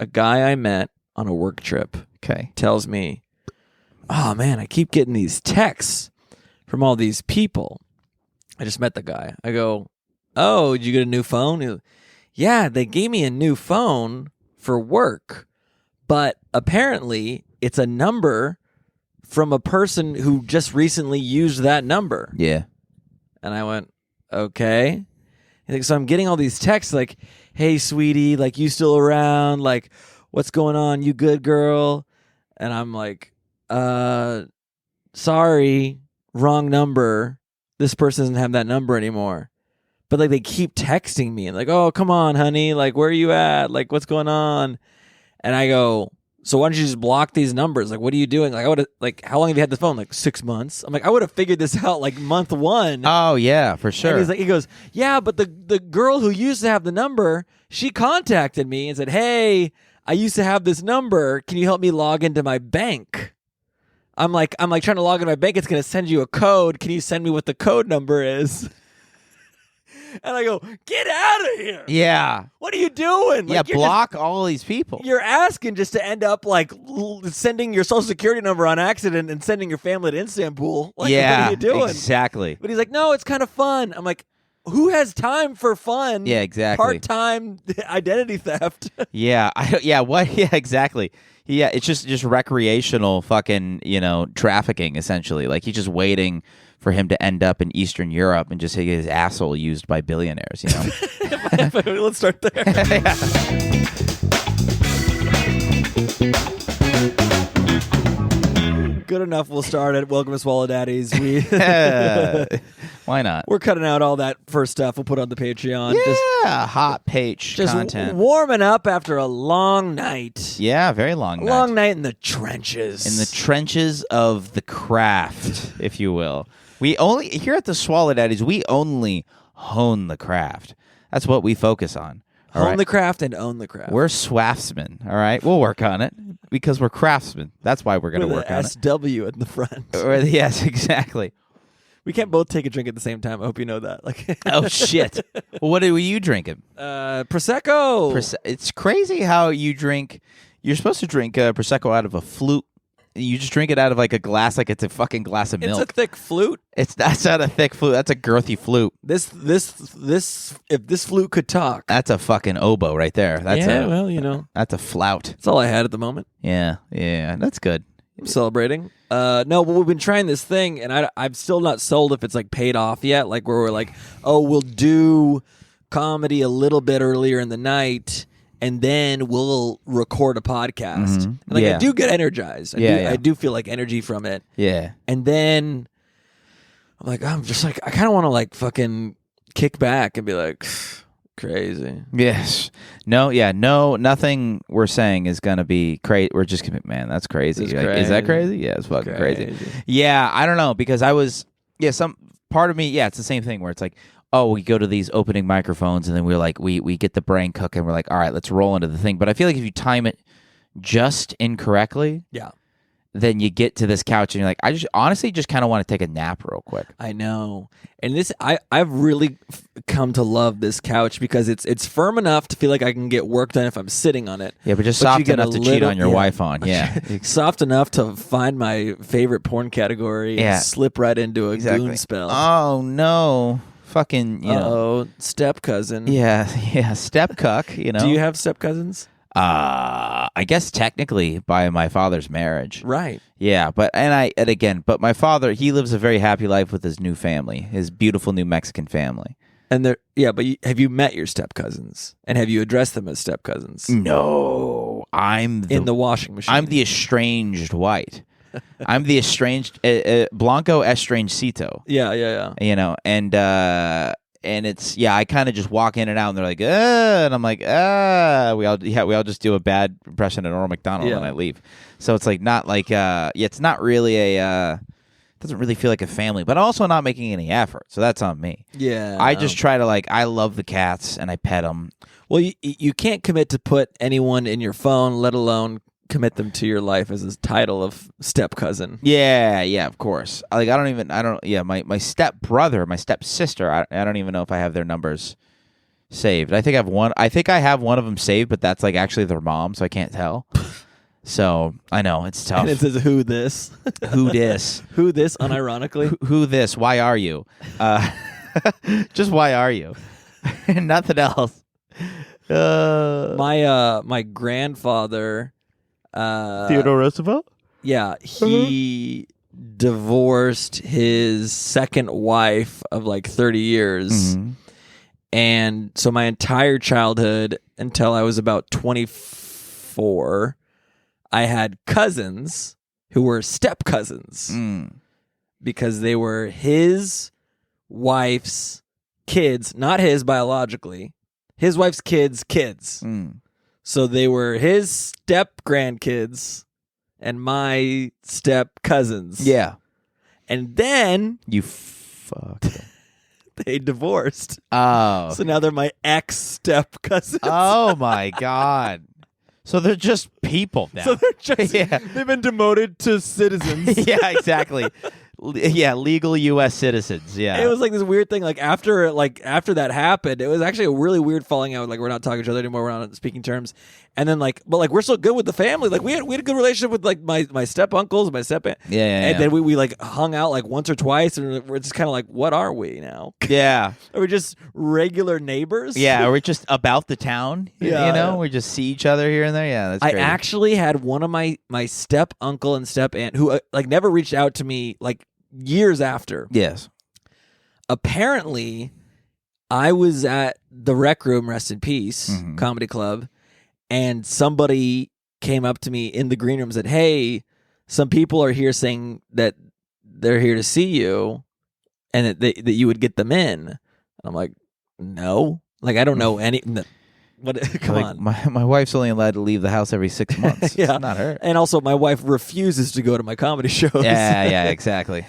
a guy I met on a work trip tells me, oh man, I keep getting these texts from all these people. I just met the guy. I go, oh, did you get a new phone? He goes, yeah, they gave me a new phone for work, but apparently it's a number from a person who just recently used that number. Yeah. And I went, okay. So I'm getting all these texts like, hey, sweetie, like, you still around? Like, what's going on? You good, girl? And I'm like, sorry, wrong number. This person doesn't have that number anymore. But, like, they keep texting me and like, oh, come on, honey. Like, where are you at? Like, what's going on? And I go, so why don't you just block these numbers? Like, what are you doing? Like, I would have, like, how long have you had the phone? Like 6 months. I'm like, I would have figured this out like month 1. Oh yeah, for sure. And he goes, yeah, but the girl who used to have the number, she contacted me and said, hey, I used to have this number. Can you help me log into my bank? I'm like trying to log into my bank. It's going to send you a code. Can you send me what the code number is? And I go, get out of here. Yeah. What are you doing? Yeah, block all these people. You're asking just to end up like sending your social security number on accident and sending your family to Istanbul. Like, yeah, what are you doing? Exactly. But he's like, no, it's kind of fun. I'm like, who has time for fun? Yeah, exactly. Part-time identity theft. Yeah. What? Yeah, exactly. Yeah, it's just recreational fucking, trafficking, essentially. Like, he's just waiting for him to end up in Eastern Europe and just get his asshole used by billionaires, Let's start there. Good enough. We'll start it. Welcome to Swallow Daddies. Why not? We're cutting out all that first stuff. We'll put on the Patreon. Yeah, hot page content. Warming up after a long night. Yeah, very long night. Long night in the trenches. In the trenches of the craft, if you will. Here at the Swallow Daddies, we only hone the craft. That's what we focus on. Hone the craft and own the craft. We're swaftsmen, all right? We'll work on it because we're craftsmen. That's why we're going to work on it. SW in the front. Yes, exactly. We can't both take a drink at the same time. I hope you know that. Oh, shit. Well, what are you drinking? Prosecco. It's crazy how you drink. You're supposed to drink Prosecco out of a flute. You just drink it out of like a glass, like it's a fucking glass of milk. It's a thick flute. That's not a thick flute. That's a girthy flute. This if this flute could talk. That's a fucking oboe right there. That's that's a flout. That's all I had at the moment. Yeah, that's good. I'm celebrating. No, but we've been trying this thing, and I'm still not sold if it's like paid off yet. Like where we're like, oh, we'll do comedy a little bit earlier in the night, and then we'll record a podcast. Mm-hmm. And I do get energized. I do feel like energy from it. Yeah. And then I'm just like, I kind of want to like fucking kick back and be like, crazy. Yes. No, nothing we're saying is going to be crazy. We're just going to be, man, that's crazy. Is that crazy? Yeah, it's fucking crazy. Yeah, I don't know, because some part of me, it's the same thing where it's like, oh, we go to these opening microphones and then we're like, we get the brain cooking. We're like, all right, let's roll into the thing. But I feel like if you time it just incorrectly, then you get to this couch and you're like, I just honestly just kind of want to take a nap real quick. I know. And I've really come to love this couch because it's firm enough to feel like I can get work done if I'm sitting on it. Yeah, but just soft enough to cheat on your wife on. Yeah. Soft enough to find my favorite porn category and slip right into a goon spell. Oh, no. Fucking, step cousin. Yeah, step cuck, Do you have step cousins? I guess technically by my father's marriage. Right. Yeah, but my father, he lives a very happy life with his new family, his beautiful new Mexican family. And but have you met your step cousins? And have you addressed them as step cousins? No, in the washing machine. I'm the estranged white. I'm the estranged Blanco Estrangecito. Yeah. And it's I kind of just walk in and out and they're like, and I'm like, we all just do a bad impression of Norm Macdonald and I leave. So it's like not like it's not really doesn't really feel like a family, but also not making any effort. So that's on me. Yeah. I just try to I love the cats and I pet them. Well, you can't commit to put anyone in your phone, let alone commit them to your life as a title of step cousin. Yeah, of course. My step brother, my step sister, I don't even know if I have their numbers saved. I think I have one of them saved, but that's like actually their mom, so I can't tell. So I know it's tough. And it says who this? Who this? Who this? Unironically, who this? Why are you? Just why are you? Nothing else. My grandfather, Theodore Roosevelt. Yeah, he divorced his second wife of like 30 years. Mm-hmm. And so my entire childhood until I was about 24, I had cousins who were step cousins because they were his wife's kids, not his biologically, his wife's kids' kids. So they were his step grandkids and my step cousins. Yeah. And then you fuck. They divorced. Oh. So now they're my ex-step cousins. Oh my God. So they're just people now. So they're just they've been demoted to citizens. Yeah, exactly. Yeah, legal U.S. citizens. Yeah, it was like this weird thing. Like after that happened, it was actually a really weird falling out. Like we're not talking to each other anymore. We're not on speaking terms. And then but we're still good with the family. Like we had a good relationship with like my step uncles and my step aunt. Yeah. And then we like hung out like once or twice, and we're just kind of like, what are we now? Yeah. Are we just regular neighbors? Yeah. Are we just about the town? Yeah. You know, we just see each other here and there. Yeah. That's I crazy. actually had one of my step uncle and step aunt who like never reached out to me like years after. Yes. Apparently, I was at the Rec Room, rest in peace, comedy club, and somebody came up to me in the green room and said, "Hey, some people are here saying that they're here to see you, and that you would get them in." And I'm like, "No, like I don't know any." What? Come on. My wife's only allowed to leave the house every 6 months. Yeah, it's not her. And also, my wife refuses to go to my comedy shows. Yeah, exactly.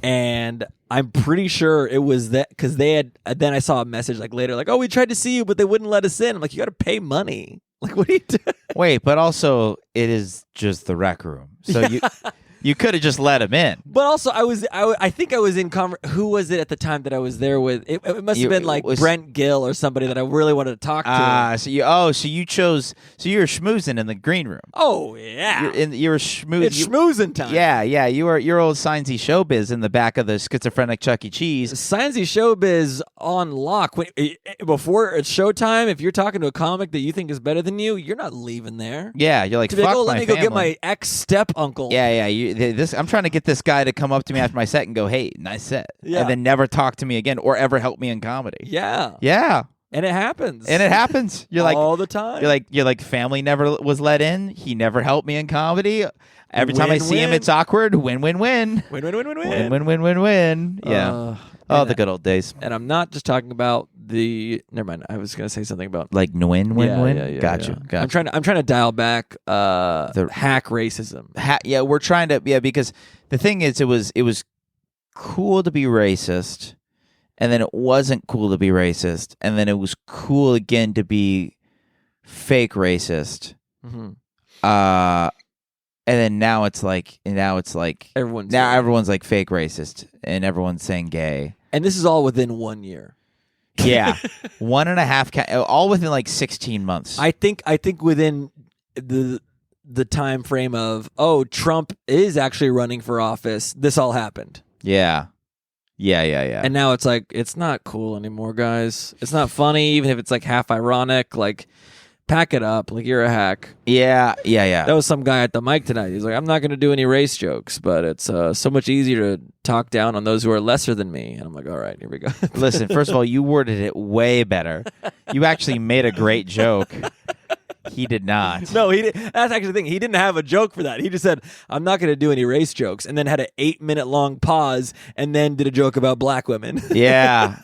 And I'm pretty sure it was that because they had. Then I saw a message like later, like, "Oh, we tried to see you, but they wouldn't let us in." I'm like, "You got to pay money. Like, what do you do?" Wait, but also it is just the Rec Room, so you could have just let him in. But also, I think I was in who was it at the time that I was there with? It must have been like Brent Gill or somebody that I really wanted to talk to. So you were schmoozing in the green room. Oh yeah, you were schmoozing. It's schmoozing time. Yeah. You were your old Sciencey Showbiz in the back of the schizophrenic Chuck E. Cheese. Sciencey Showbiz on lock. Before it's showtime, if you're talking to a comic that you think is better than you, you're not leaving there. Yeah, you're like, to be fuck like, my let me family. go get my ex-step uncle. Yeah. I'm trying to get this guy to come up to me after my set and go, "Hey, nice set," and then never talk to me again or ever help me in comedy. Yeah. And it happens. You're like all the time. You're like family never was let in. He never helped me in comedy. Every time I see him, it's awkward. Win. Win. Yeah. The good old days. And I'm not just talking about the. Never mind. I was going to say something about like win. Yeah. Gotcha. I'm trying to dial back the hack racism. We're trying to. Yeah, because the thing is, it was cool to be racist, and then it wasn't cool to be racist, and then it was cool again to be fake racist. And then now it's like everyone's like fake racist, and everyone's saying gay. And this is all within 1 year. Yeah, 1.5, all within like 16 months. I think within the time frame of Trump is actually running for office. This all happened. Yeah. And now it's like it's not cool anymore, guys. It's not funny, even if it's like half ironic. Like, pack it up. Like, you're a hack. Yeah. That was some guy at the mic tonight. He's like, "I'm not going to do any race jokes, but it's so much easier to talk down on those who are lesser than me." And I'm like, all right, here we go. Listen, first of all, you worded it way better. You actually made a great joke. He did not. No, he did. That's actually the thing. He didn't have a joke for that. He just said, "I'm not going to do any race jokes," and then had an 8-minute long pause, and then did a joke about black women. Yeah,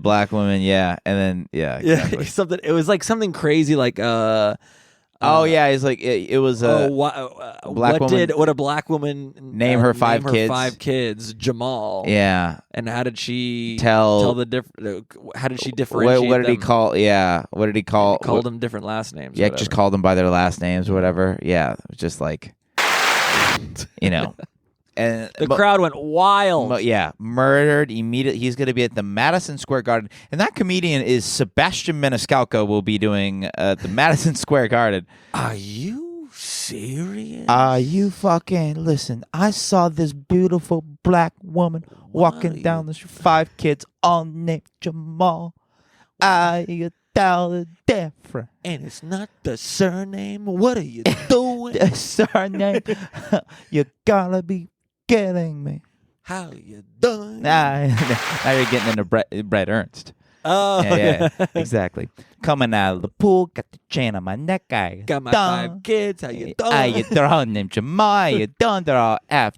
black women. Yeah, and then exactly. Something. It was like something crazy, like it's like it was a black woman. What a black woman name her 5 kids? 5 kids. Jamal. Yeah. And how did she tell the different? How did she differentiate? What did he call? Yeah. What did he call? Called them different last names. Yeah, just called them by their last names or whatever. Yeah, it was just like, And the crowd went wild. Yeah, murdered immediately. He's going to be at the Madison Square Garden, and that comedian is Sebastian Maniscalco. Will be doing the Madison Square Garden. Are you serious? Are you fucking listen? I saw this beautiful black woman walking down the street. 5 kids, all named Jamal. Are you dollar different? And it's not the surname. What are you doing? The surname. You gotta be kidding me. How you doing? Now you're getting into Brett Ernst. Oh, yeah, exactly. Coming out of the pool, got the chain on my neck. I got my 5 kids. How you doing? How you doing? Named Jamal. How you doing? They're all half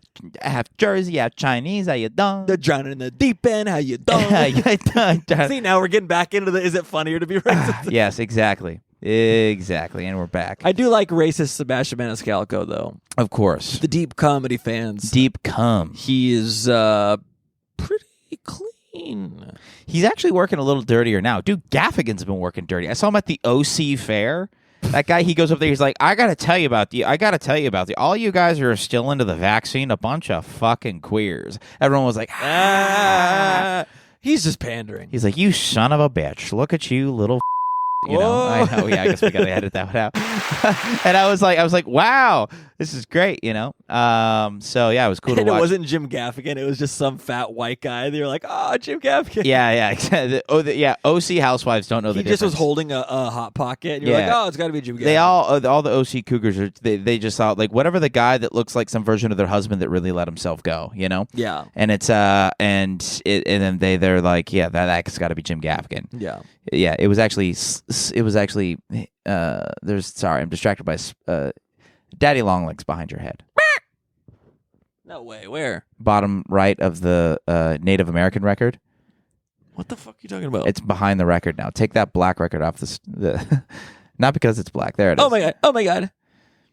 Jersey, half Chinese. How you doing? They're drowning in the deep end. How you doing? How you doing? See, now we're getting back into the. Is it funnier to be racist? Yes, exactly. Exactly, and we're back. I do like racist Sebastian Maniscalco, though. Of course. The deep comedy fans. Deep cum. He is pretty clean. He's actually working a little dirtier now. Dude, Gaffigan's been working dirty. I saw him at the OC Fair. That guy, he goes up there, he's like, I gotta tell you about the all you guys are still into the vaccine, a bunch of fucking queers. Everyone was like, he's just pandering. He's like, you son of a bitch. Look at you, little you know. I know, yeah, I guess we gotta edit that one out. And I was like, wow, this is great, you know. So yeah, it was cool to watch. It wasn't Jim Gaffigan, it was just some fat white guy. They were like, oh, Jim Gaffigan. Yeah. OC housewives don't know the difference. He just was holding a hot pocket. And you're like, oh, it's got to be Jim Gaffigan. They all the OC Cougars they just thought like whatever the guy that looks like some version of their husband that really let himself go, you know. Yeah. And it's and then they're like, yeah, that's got to be Jim Gaffigan. Yeah. Yeah. It was actually I'm distracted by Daddy Longlegs behind your head. No way. Where? Bottom right of the Native American record. What the fuck are you talking about? It's behind the record now. Take that black record off the not because it's black. There it is. Oh my god.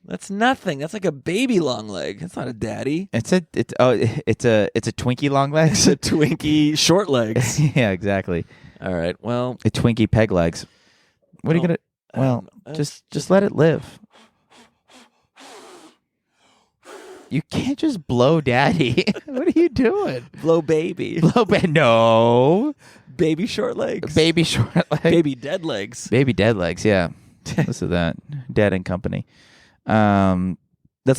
That's nothing. That's like a baby long leg. That's not a daddy. It's a Twinkie long legs. It's a Twinkie short legs. Yeah, exactly. All right. Well, a Twinkie peg legs. What are you gonna? Well, just let it live. You can't just blow daddy. What are you doing? Blow baby. No. Baby short legs. Baby short legs. Baby dead legs. Baby dead legs, yeah. Listen to that. Dead and Company. That's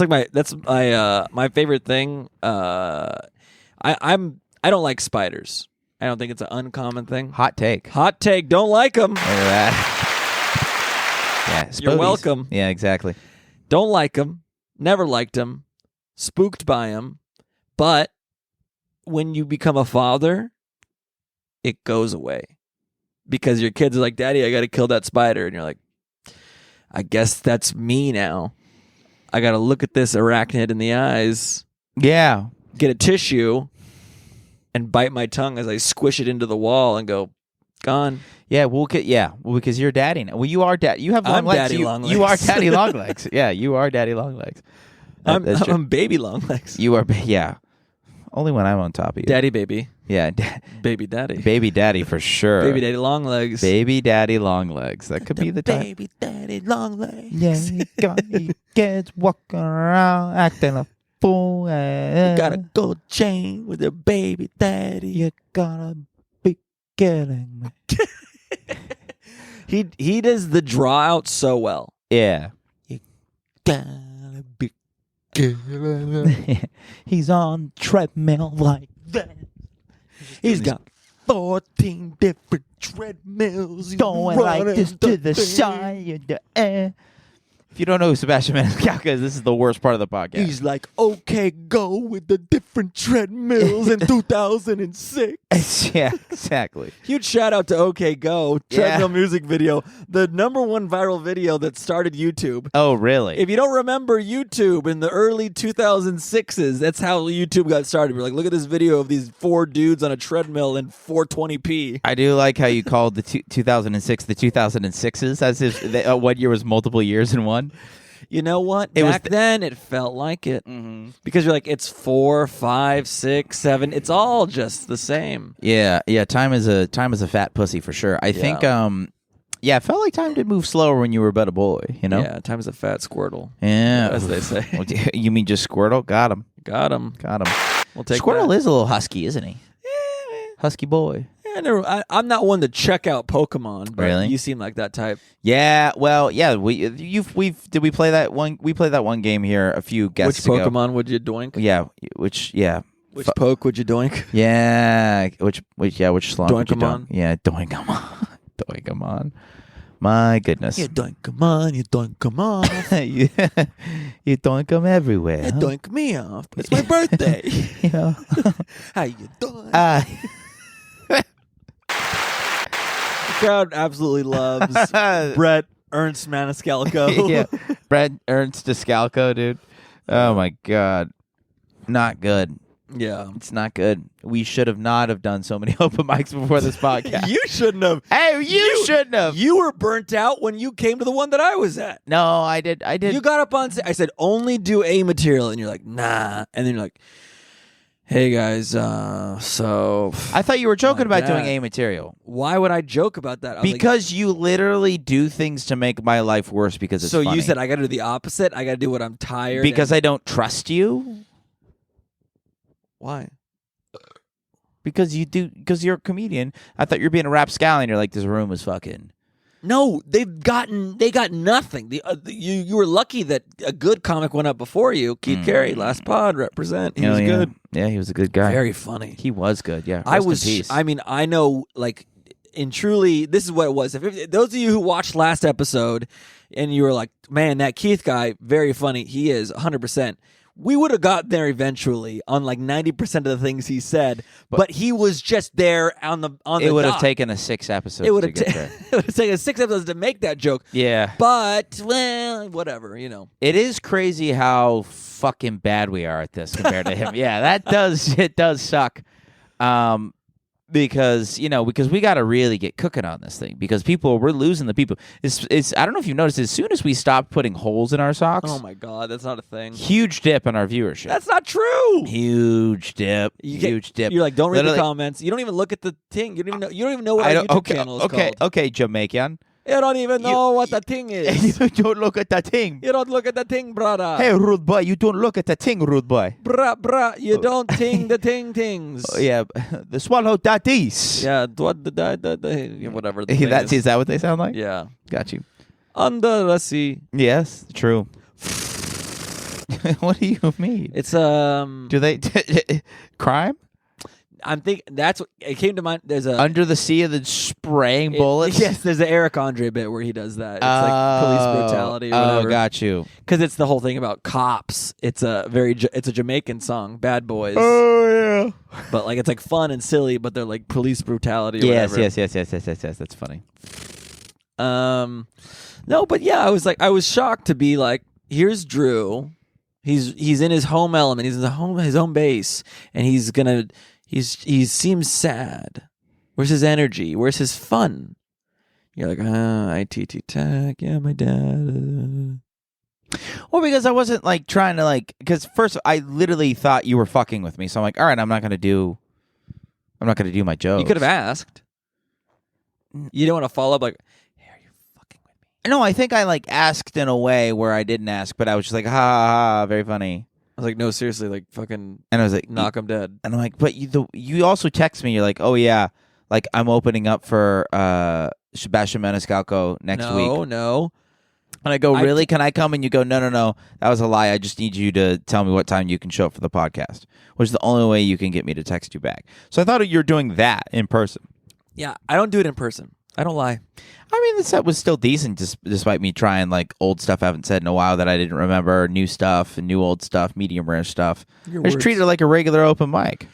my favorite thing. I don't like spiders. I don't think it's an uncommon thing. Hot take. Don't like them. Look at that. Yeah, you're welcome. Yeah, exactly. Don't like them. Never liked them. Spooked by them. But when you become a father, it goes away. Because your kids are like, Daddy, I got to kill that spider. And you're like, I guess that's me now. I got to look at this arachnid in the eyes. Yeah. Get a tissue and bite my tongue as I squish it into the wall and go, gone. Yeah, because you're daddy now. Well, you are dad. You have long legs. Daddy long legs. You are daddy long legs. Yeah, you are daddy long legs. I'm baby long legs. You are, yeah. Only when I'm on top of you. Daddy baby. Yeah. Baby daddy. Baby daddy for sure. Baby daddy long legs. Baby daddy long legs. That could be the time. Baby daddy long legs. Yeah, you got your kids walking around acting a fool. You got a gold chain with your baby daddy. You gotta be kidding me. He does the draw out so well. Yeah. You gotta be kidding me. He's on treadmill like that. He's got 14 different treadmills going like this to the side of the air. If you don't know who Sebastian Maniscalco is, this is the worst part of the podcast. He's like, okay, go with the different treadmills in 2006. Yeah, exactly. Huge shout out to OK Go, treadmill music video, the #1 viral video that started YouTube. Oh, really? If you don't remember YouTube in the early 2006s, that's how YouTube got started. We're like, look at this video of these 4 dudes on a treadmill in 420p. I do like how you called the 2006 the 2006s, as if 1 year was multiple years in one. You know what? Back then, it felt like it. Mm-hmm. Because you're like, it's 4, 5, 6, 7. It's all just the same. Yeah. Time is a fat pussy for sure. I think Yeah, it felt like time did move slower when you were but a boy, you know? Yeah, time's a fat Squirtle. Yeah. As they say. You mean just Squirtle? Got him. Got him. We'll take Squirtle that. is a little husky, isn't he? Yeah. Husky boy. Yeah, I'm not one to check out Pokemon, but really? You seem like that type. Yeah, well, yeah, we play that one? We played that one game here a few guests ago. Which Pokemon would you doink? Yeah, Which poke would you doink? Yeah, which slump would you Doinkamon? Yeah, Doinkamon. Doinkamon. My goodness. You doink 'em on, you doink 'em off. You doink 'em everywhere. You doink me off. It's my birthday. Yeah. How you doing? The crowd absolutely loves Brett Ernst Maniscalco. Yeah, Brett Ernst Descalco, dude. Oh my God, not good. Yeah, it's not good. We should have not have done so many open mics before this podcast. You shouldn't have. Hey, you shouldn't have. You were burnt out when you came to the one that I was at. No, I did. You got up on stage. I said, only do A material. And you're like, nah. And then you're like, hey, guys, so... I thought you were joking about doing A material. Why would I joke about that? Because you literally do things to make my life worse because it's funny. So you said I got to do the opposite? I got to do what I'm tired? Because I don't trust you? Why? Because you're a comedian. I thought you were being a rapscallion. You're like, this room is fucking... No, they got nothing. You were lucky that a good comic went up before you. Keith Carey, last pod, represent. He was good. Yeah, he was a good guy. Very funny. He was good. Yeah, I mean, I know. Like, and truly, this is what it was. If those of you who watched last episode, and you were like, "Man, that Keith guy, very funny." He is 100%. We would have gotten there eventually on like 90% of the things he said, but he was just there on the It would have taken us 6 episodes. It would have taken 6 episodes to make that joke. Yeah, but well, whatever, you know. It is crazy how fucking bad we are at this compared to him. Yeah, it does suck. Because we got to really get cooking on this thing because we're losing the people. It's I don't know if you've noticed, as soon as we stopped putting holes in our socks. Oh my God, that's not a thing. Huge dip in our viewership. That's not true. Huge dip. Huge dip. You're like, don't read the comments. You don't even look at the thing. You don't even know what our YouTube channel is called. Okay, Jamaican. You don't even know what the thing is. You don't look at the thing. You don't look at the thing, brother. Hey, rude boy, you don't look at the thing, rude boy. Bruh, you don't ting the things. Yeah, the swallow daddies. Yeah, what the whatever. Is that what they sound like? Yeah, got you. Under the sea. Yes, true. What do you mean? It's Do they crime? I'm thinking that's what it came to mind. There's a Under the Sea of the spraying bullets. Yes, there's an Eric Andre bit where he does that. It's like police brutality. Or whatever. Oh, got you. Because it's the whole thing about cops. It's a Jamaican song, Bad Boys. Oh yeah. But like it's like fun and silly, but they're like police brutality. Or yes, whatever. yes. That's funny. No, but yeah, I was shocked to be like, here's Drew. He's in his home element. He's in his home base, and he seems sad. Where's his energy? Where's his fun? You're like, ITT Tech. Yeah, my dad. Well, because I wasn't like trying to because first I literally thought you were fucking with me. So I'm like, all right, I'm not gonna do my joke. You could have asked. You don't want to follow up like, hey, are you fucking with me? No, I think I asked in a way where I didn't ask, but I was just like, ha ha ha, very funny. I was like, no, seriously, like fucking. And I was like, knock him dead. And I'm like, but you also text me. You're like, oh yeah, like I'm opening up for Sebastian Maniscalco next week. No. And I go, really? Can I come? And you go, no. That was a lie. I just need you to tell me what time you can show up for the podcast, which is the only way you can get me to text you back. So I thought you were doing that in person. Yeah, I don't do it in person. I don't lie. I mean, the set was still decent, despite me trying old stuff I haven't said in a while that I didn't remember, new stuff, and new old stuff, medium rare stuff. I just treated it like a regular open mic.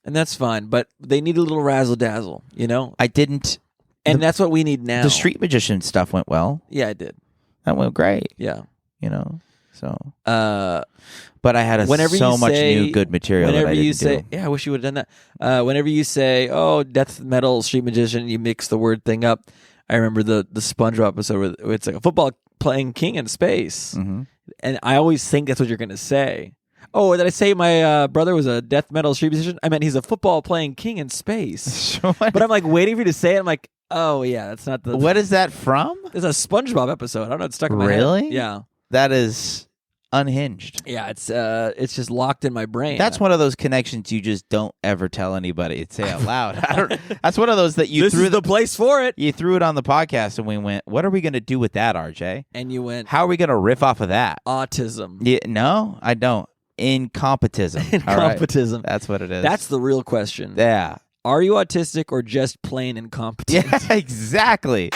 And that's fine, but they need a little razzle-dazzle, you know? I didn't. And that's what we need now. The street magician stuff went well. Yeah, it did. That went great. Yeah. So. But I had so much new good material that I didn't do. Yeah, I wish you would have done that. Whenever you say, oh, death metal street magician, you mix the word thing up. I remember the SpongeBob episode where it's like a football playing king in space. Mm-hmm. And I always think that's what you're going to say. Oh, did I say my brother was a death metal street musician? I meant he's a football playing king in space. But I'm like waiting for you to say it. I'm like, Oh yeah, that's not the. What is that from? It's a SpongeBob episode. I don't know. It's stuck in my head. Really? Yeah. That is unhinged. Yeah, it's just locked in my brain. That's one of those connections you just don't ever tell anybody. Say out loud. That's one of those that you this threw is the place for it. You threw it on the podcast, and we went, "What are we going to do with that, RJ?" And you went, "How are we going to riff off of that?" Autism. Yeah, no, I don't. Incompetism. Incompetism. Right. That's what it is. That's the real question. Yeah. Are you autistic or just plain incompetent? Yeah, exactly.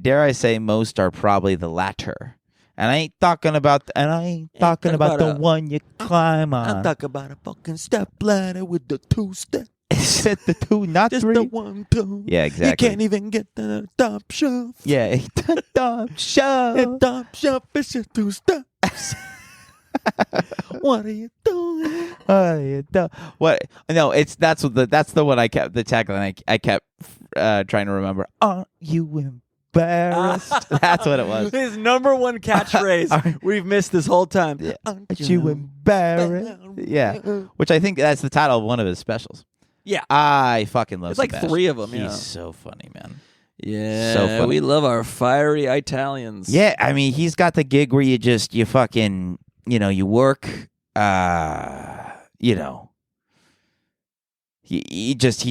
Dare I say, most are probably the latter. And I ain't talking about the one you climb on. I'm talking about a fucking step ladder with the 2-step. Is it the 2, not just 3? The 1, 2. Yeah, exactly. You can't even get the top shelf. Yeah, the top shelf. The top shelf is just 2 steps. What are you doing? What? No, that's the one I kept, the tagline I kept trying to remember. Are you embarrassed? That's what it was. His number one catchphrase we've missed this whole time. Yeah. Aren't you embarrassed? Yeah. Which I think that's the title of one of his specials. Yeah. I fucking love There's like 3 of them. He's so funny, man. Yeah. So funny. We love our fiery Italians. Yeah. I mean, he's got the gig where you fucking, you work, He just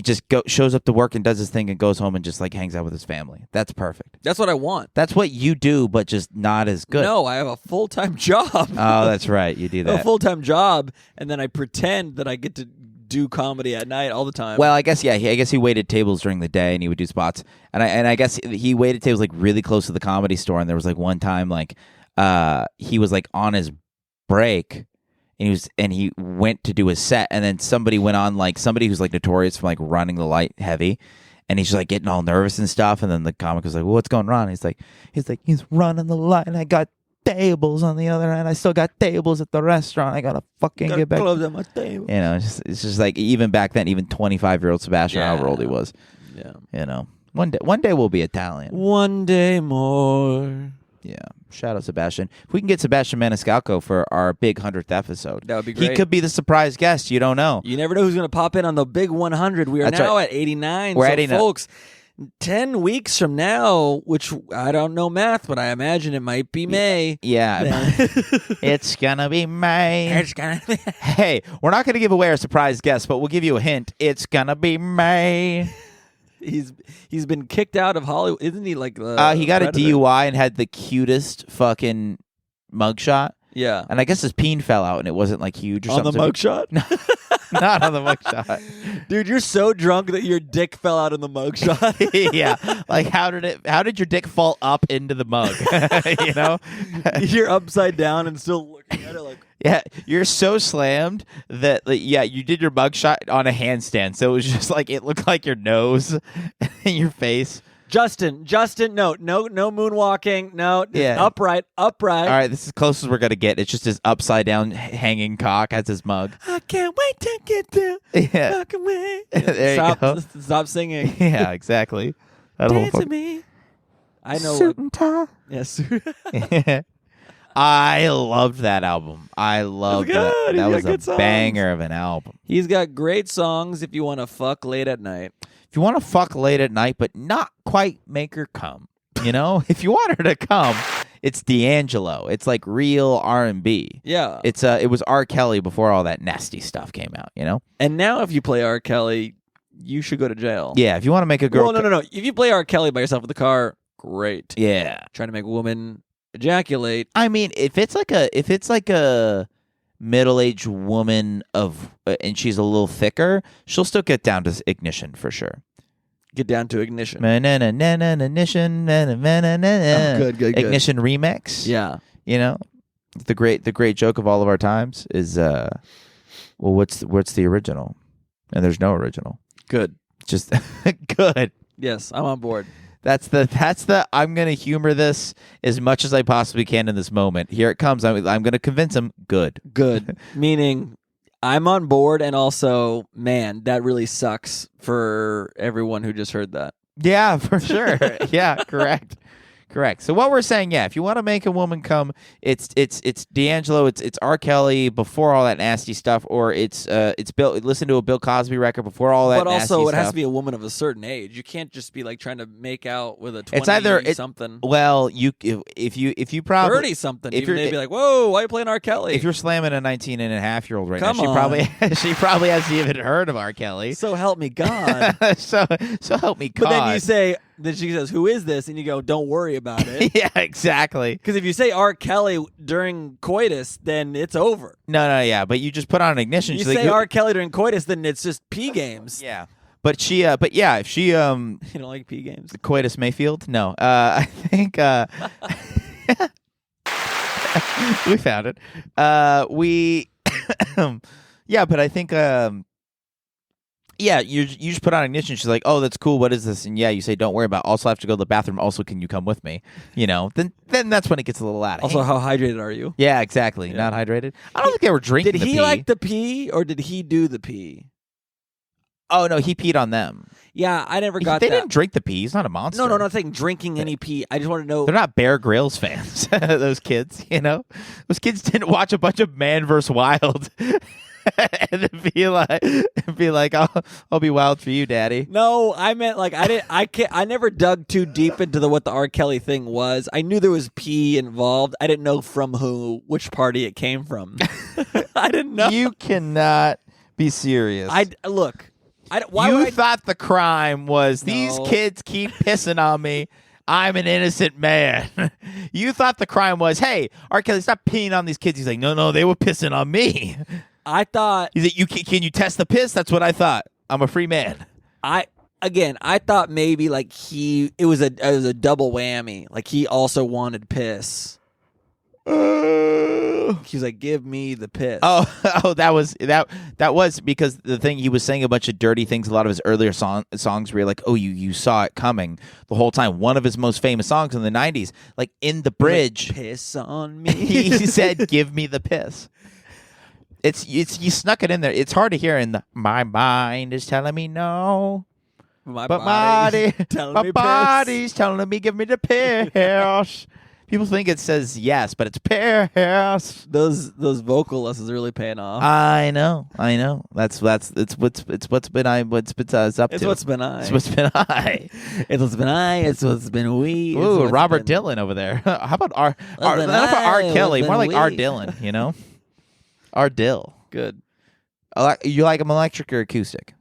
shows up to work and does his thing and goes home and just like hangs out with his family. That's perfect. That's what I want. That's what you do, but just not as good. No, I have a full-time job. Oh, that's right. You do that. A full-time job, and then I pretend that I get to do comedy at night all the time. Well, I guess he waited tables during the day and he would do spots. And I guess he waited tables like really close to the Comedy Store. And there was like one time like he was like on his break. And he went to do his set, and then somebody went on, like somebody who's like notorious for like running the light heavy, and he's just like getting all nervous and stuff. And then the comic was like, "Well, what's going on?" He's running the light, and I got tables on the other end. I still got tables at the restaurant. I gotta fucking get back. Close at my table. It's just like even back then, even 25-year-old Sebastian, however old he was. Yeah. One day we'll be Italian. One day more. Yeah. Shout out Sebastian. If we can get Sebastian Maniscalco for our big 100th episode, that would be great. He could be the surprise guest. You don't know. You never know who's going to pop in on the big 100. We are now at 89. We're at 89. Folks, 10 weeks from now, which I don't know math, but I imagine it might be May. Yeah. It's going to be May. It's going to be. Hey, we're not going to give away our surprise guest, but we'll give you a hint. It's going to be May. He's been kicked out of Hollywood, isn't he? Like he got a DUI and had the cutest fucking mugshot. Yeah, and I guess his peen fell out and it wasn't like huge or on something. On the mugshot? Not on the mugshot, dude. You're so drunk that your dick fell out in the mugshot. Yeah, like how did your dick fall up into the mug? You're upside down and still looking at it like. Yeah, you're so slammed that you did your mugshot on a handstand, so it was just like it looked like your nose and your face. Justin, no moonwalking, no, upright. All right, this is as close as we're gonna get. It's just his upside down hanging cock as his mug. I can't wait to get there. Yeah, stop singing. Yeah, exactly. Dance with me. I know. Suit and tie. Yes. I loved that album. I loved that. That was a banger of an album. He's got great songs if you want to fuck late at night. If you want to fuck late at night, but not quite make her come, if you want her to come, it's D'Angelo. It's like real R&B. Yeah. It was R. Kelly before all that nasty stuff came out, And now if you play R. Kelly, you should go to jail. Yeah, if you want to make a girl... Well, no. If you play R. Kelly by yourself in the car, great. Yeah. Trying to make a woman ejaculate. I mean, if it's like a middle-aged woman and she's a little thicker, she'll still get down to Ignition for sure. Get down to Ignition. Ignition. Good. Ignition remix. Yeah. The great joke of all of our times is what's the original? And there's no original. Good. Just good. Yes, I'm on board. That's the I'm going to humor this as much as I possibly can in this moment. Here it comes. I'm going to convince him. Good. Meaning I'm on board, and also, man, that really sucks for everyone who just heard that. Yeah, for sure. Yeah, correct. Correct. So what we're saying, yeah, if you want to make a woman come, it's D'Angelo, it's R. Kelly before all that nasty stuff, or it's Bill. Listen to a Bill Cosby record before all that. But nasty also, it stuff. has to be a woman of a certain age. You can't just be like trying to make out with a 20 It's either something. Well, if you probably 30 something, even they'd be like, "Whoa, why are you playing R. Kelly?" If you're slamming a 19-and-a-half-year-old right Come now, on. she probably hasn't even heard of R. Kelly. So help me God. so help me God. But then you say, then she says, "Who is this?" And you go, "Don't worry about it." Yeah, exactly. Because if you say R. Kelly during coitus, then it's over. No, yeah. But you just put on an ignition. You She's say like, R. Kelly during coitus, then it's just P games. Yeah. But yeah, if she You don't like P games? Coitus Mayfield? No. I think we found it. Yeah, but I think yeah, you just put on ignition. She's like, "Oh, that's cool. What is this?" And yeah, you say, "Don't worry about it. Also, I have to go to the bathroom. Also, can you come with me?" Then that's when it gets a little out of Also, hand. how hydrated are you? Yeah, exactly. Yeah. Not hydrated. I don't think they were drinking. Did the he pee. like the pee or did he do the pee? Oh no, he peed on them. Yeah, I never got They that. didn't drink the pee. He's not a monster. No, I'm not saying drinking any pee. I just want to know. They're not Bear Grylls fans. Those kids, those kids didn't watch a bunch of Man vs. Wild and then be like, I'll be wild for you, Daddy. No, I meant like I never dug too deep into what the R. Kelly thing was. I knew there was pee involved. I didn't know from which party it came from. I didn't know. You cannot be serious. Why thought the crime was these kids keep pissing on me. I'm an innocent man. You thought the crime was, hey, R. Kelly, stop peeing on these kids. He's like, no, they were pissing on me. I thought. He's like, can you test the piss? That's what I thought. I'm a free man. I thought maybe like it was a double whammy. Like he also wanted piss. He was like, "Give me the piss." Oh, that was because the thing, he was saying a bunch of dirty things. A lot of his earlier songs where you're like, "Oh, you saw it coming the whole time." One of his most famous songs in the '90s, like in the bridge, like, "Piss on me." He said, "Give me the piss." It's you snuck it in there. It's hard to hear in the my mind is telling me no. My body's telling me give me the piss. People think it says yes, but it's piss. Those vocal lessons are really paying off. I know. That's what's been up to. It's what's been I. It's what's been I. It's what's been we. Ooh, Robert Dylan over there. How about R. Kelly? More like R. Dylan. R. Dill. Good. You like him electric or acoustic?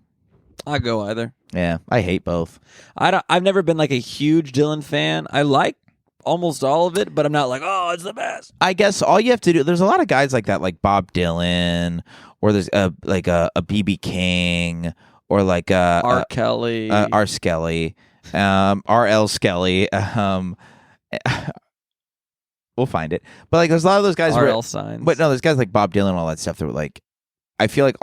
I go either. Yeah, I hate both. I've never been like a huge Dylan fan. I like almost all of it, but I'm not like, oh, it's the best. I guess all you have to do, there's a lot of guys like that, like Bob Dylan, or there's like a B.B. King, or like R. Kelly. R. Skelly, R.L. Skelly. We'll find it. But like, there's a lot of those guys. R.L. Signs. But no, there's guys like Bob Dylan and all that stuff that were like, I feel like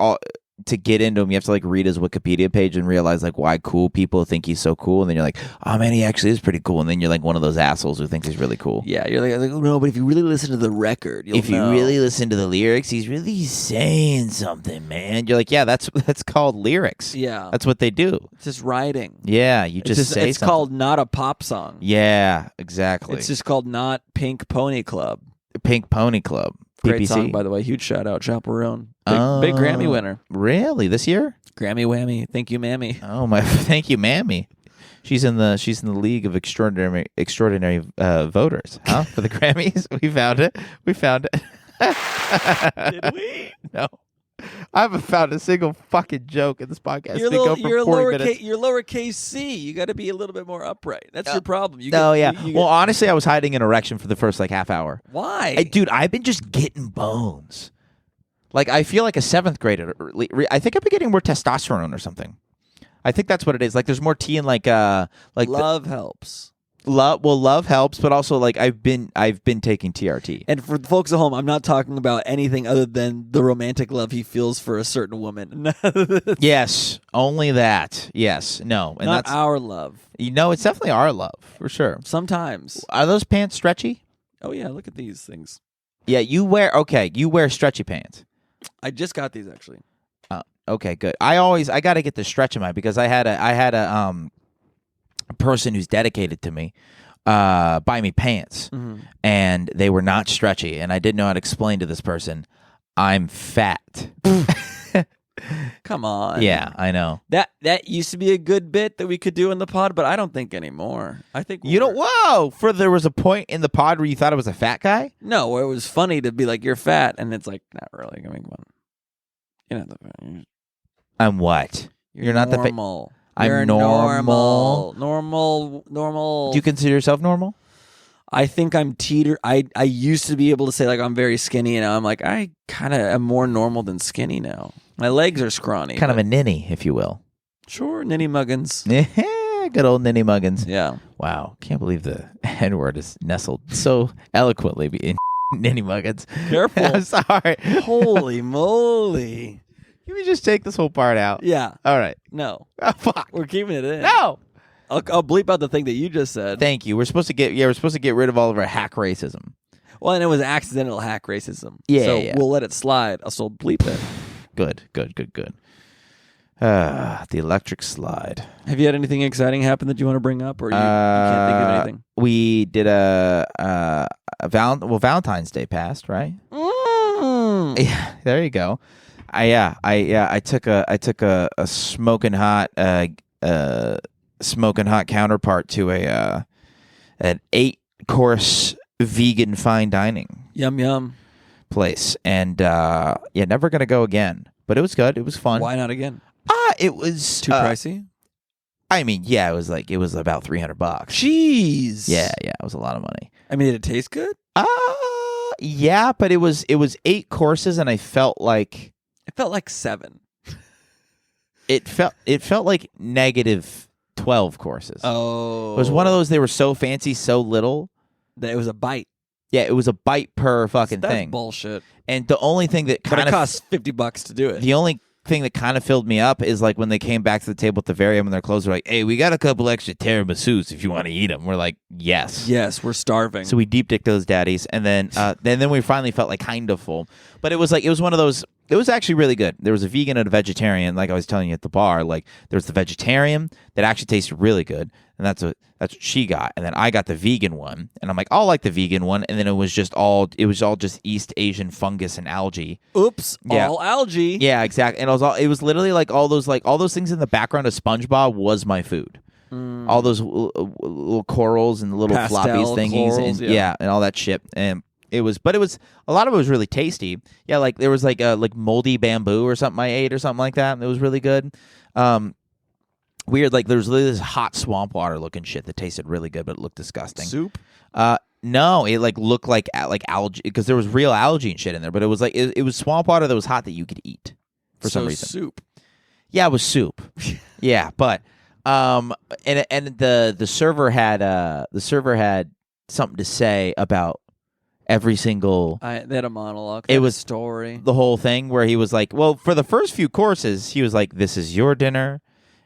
to get into him, you have to like read his Wikipedia page and realize like why cool people think he's so cool, and then you're like, oh man, he actually is pretty cool, and then you're like one of those assholes who thinks he's really cool. Yeah, you're like no, but if you really listen to the record, you really listen to the lyrics, he's really saying something, man. You're like, yeah, that's called lyrics. Yeah, that's what they do. It's just writing. Yeah, you just say it's something. called not a pop song. Yeah, exactly. It's just called not Pink Pony Club. Pink Pony Club. Great PPC. song, by the way. Huge shout out, Chaperone. Big Grammy winner. Really? This year? Grammy whammy. Thank you, Mammy. Oh my! Thank you, Mammy. She's in the league of extraordinary voters, huh? For the Grammys. We found it. Did we? No. I haven't found a single fucking joke in this podcast. You're minutes. You're lowercase c. You got to be a little bit more upright. That's your problem. Well, honestly, I was hiding an erection for the first like half hour. Why? Dude, I've been just getting bones. Like, I feel like a 7th grader. I think I've been getting more testosterone or something. I think that's what it is. Like, there's more T in like love helps. Love helps, but also like I've been taking TRT. And for the folks at home, I'm not talking about anything other than the romantic love he feels for a certain woman. Yes, only that. Yes, no, and not that's our love. It's definitely our love for sure. Sometimes. Are those pants stretchy? Oh yeah, look at these things. Yeah, you wear stretchy pants. I just got these actually. Okay, good. I got to get the stretch in mine because I had a person who's dedicated to me buy me pants, and they were not stretchy, and I didn't know how to explain to this person, I'm fat. Come on. Yeah, I know. That used to be a good bit that we could do in the pod, but I don't think anymore. I think you don't. Whoa! There was a point in the pod where you thought I was a fat guy. No, where it was funny to be like, you're fat, and it's like, not really. I mean, you're not the fat. I'm what? You're not normal. The I'm you're normal. Normal. Do you consider yourself normal? I think I'm I used to be able to say like I'm very skinny, and now I'm like I kind of am more normal than skinny now. My legs are scrawny. Kind of a ninny, if you will. Sure, ninny muggins. Yeah, good old ninny muggins. Yeah. Wow, can't believe the N word is nestled so eloquently in ninny muggins. Careful. I'm sorry. Holy moly. Can we just take this whole part out? Yeah. All right. No. Oh, fuck. We're keeping it in. No. I'll bleep out the thing that you just said. Thank you. We're supposed to get rid of all of our hack racism. Well, and it was accidental hack racism. Yeah. So yeah. we'll let it slide. I'll still bleep it. Good. The electric slide. Have you had anything exciting happen that you want to bring up, or you can't think of anything? We did Valentine's Day passed, right? Yeah, there you go. I took a smoking hot counterpart to an 8-course vegan fine dining. Yum. Place, and never gonna go again, but it was good. It was fun. Why not again? It was too pricey. I mean, yeah, it was about $300. Jeez. Yeah, it was a lot of money. I mean, did it taste good? Yeah, but it was 8 courses, and I felt like 7. It felt like negative 12 courses. Oh, it was one of those. They were so fancy, so little that it was a bite. Yeah, it was a bite per fucking That's thing. Bullshit. And the only thing that kind of costs $50 to do it. The only thing that kind of filled me up is like when they came back to the table at the very end when their clothes were like, "Hey, we got a couple extra tiramisus if you want to eat them." We're like, "Yes, we're starving." So we deep dicked those daddies, and then we finally felt like kind of full. But it was one of those. It was actually really good. There was a vegan and a vegetarian, like I was telling you at the bar. Like there was the vegetarian that actually tasted really good, and that's what she got. And then I got the vegan one, and I'm like, I'll like the vegan one. And then it was all just East Asian fungus and algae. Oops, yeah. All algae. Yeah, exactly. And it was literally like all those things in the background of SpongeBob was my food. All those little corals and the little floppy thingies, corals, and and all that shit. And it was a lot of it was really tasty. Yeah, like there was like moldy bamboo or something I ate or something like that. It was really good. Weird, like there was this hot swamp water looking shit that tasted really good, but it looked disgusting. Soup? No, it like looked like algae because there was real algae and shit in there. But it was like it was swamp water that was hot that you could eat for some reason. Soup. Yeah, it was soup. Yeah, but and the server had something to say about every single. They had a monologue. It was a story. The whole thing where he was like, well, for the first few courses, he was like, "This is your dinner,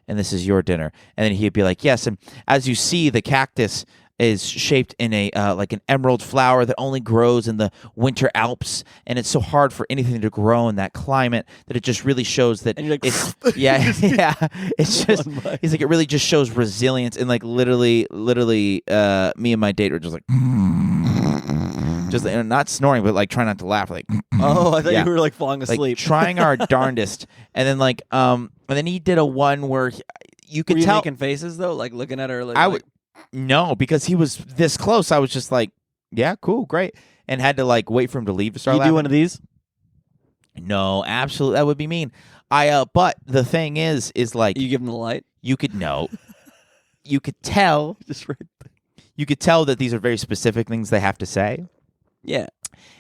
and this is your dinner," and then he'd be like, "Yes, and as you see, the cactus is shaped in a like an emerald flower that only grows in the winter Alps, and it's so hard for anything to grow in that climate that it just really shows that and you're like, it's yeah. It's just he's like it really just shows resilience and like literally me and my date were just like just not snoring but like trying not to laugh like oh I thought you were like falling asleep like, trying our darndest and then like and then he did a one where you could were you tell making faces though like looking at her like I would. No, because he was this close. I was just like, yeah, cool, great. And had to like wait for him to leave to start you laughing. Do one of these? No, absolutely. That would be mean. But the thing is like. You give him the light? You could know. You could tell. Just right there. You could tell that these are very specific things they have to say. Yeah.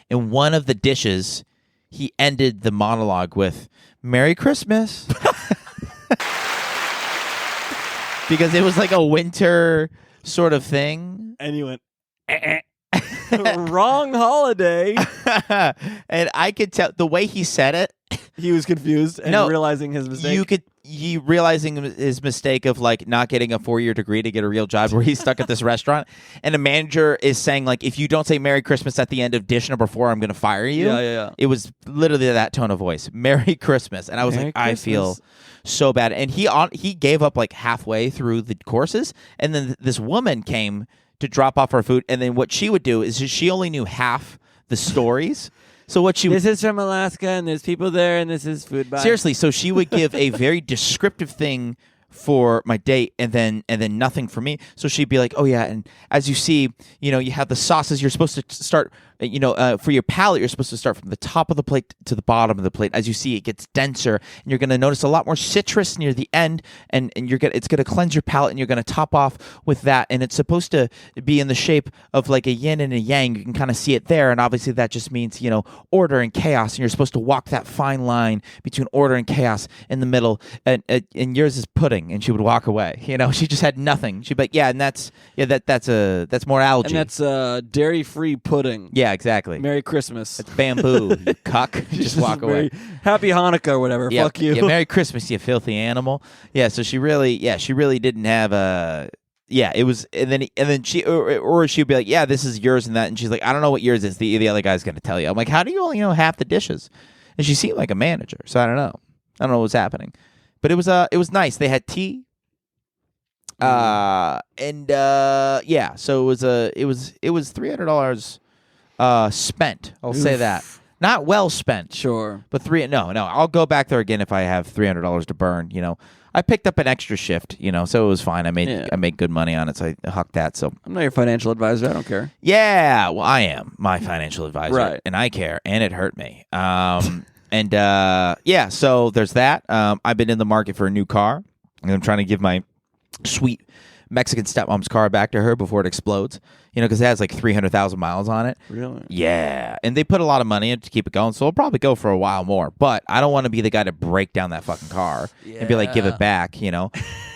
In one of the dishes, he ended the monologue with, "Merry Christmas." Because it was like a winter sort of thing. And you went, wrong holiday. And I could tell the way he said it. He was confused and realizing his mistake. He realizing his mistake of like not getting a 4-year degree to get a real job where he's stuck at this restaurant. And the manager is saying like, if you don't say Merry Christmas at the end of dish number 4, I'm going to fire you. Yeah. It was literally that tone of voice. Merry Christmas. And I was Merry like, Christmas. I feel so bad. And he gave up like halfway through the courses. And then this woman came to drop off our food. And then what she would do is she only knew half the stories. So what she This is from Alaska, and there's people there, and this is food buy. Seriously, so she would give a very descriptive thing for my date and then nothing for me. So she'd be like, oh yeah, and as you see, you have the sauces. You're supposed to start, for your palate, you're supposed to start from the top of the plate to the bottom of the plate. As you see, it gets denser, and you're going to notice a lot more citrus near the end, and it's going to cleanse your palate, and you're going to top off with that. And it's supposed to be in the shape of like a yin and a yang. You can kind of see it there, and obviously that just means order and chaos, and you're supposed to walk that fine line between order and chaos in the middle. And yours is pudding. And she would walk away. She just had nothing. She'd be like, yeah, and that's more algae. And that's dairy-free pudding. Yeah, exactly. Merry Christmas. It's bamboo, you cuck. Just walk away. Happy Hanukkah or whatever. Yeah, Fuck you. Yeah, Merry Christmas, you filthy animal. Yeah, so she really didn't have a. Yeah, it was, and then she or she'd be like, yeah, this is yours and that, and she's like, I don't know what yours is. The other guy's gonna tell you. I'm like, how do you only know half the dishes? And she seemed like a manager, so I don't know what's happening. But it was nice. They had tea, so it was $300 spent. I'll say that, not well spent. Sure, but no. I'll go back there again if I have $300 to burn. I picked up an extra shift. So it was fine. I made good money on it, so I hucked that. So I'm not your financial advisor. I don't care. Yeah, well, I am my financial advisor, right? And I care, and it hurt me. And so there's that. I've been in the market for a new car, and I'm trying to give my sweet Mexican stepmom's car back to her before it explodes. Because it has like 300,000 miles on it. Really? Yeah, and they put a lot of money in to keep it going, so it'll probably go for a while more. But I don't want to be the guy to break down that fucking car and be like, give it back.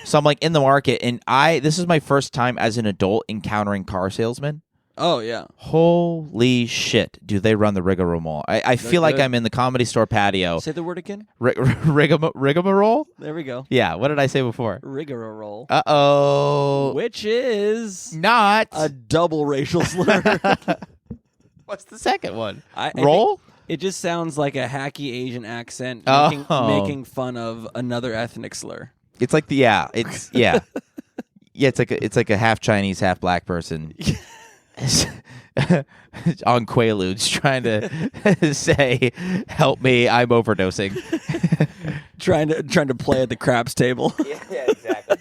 So I'm like in the market, and this is my first time as an adult encountering car salesmen. Oh, yeah. Holy shit, do they run the rigmarole. I feel like I'm in the Comedy Store patio. Say the word again. Rigmarole? There we go. Yeah, what did I say before? Rigmarole. Uh-oh. Which is... not... a double racial slur. What's the second one? Roll? It just sounds like a hacky Asian accent making fun of another ethnic slur. It's like yeah, it's like a half Chinese, half black person. On Quaaludes trying to say, help me, I'm overdosing. trying to play at the craps table. Yeah, exactly.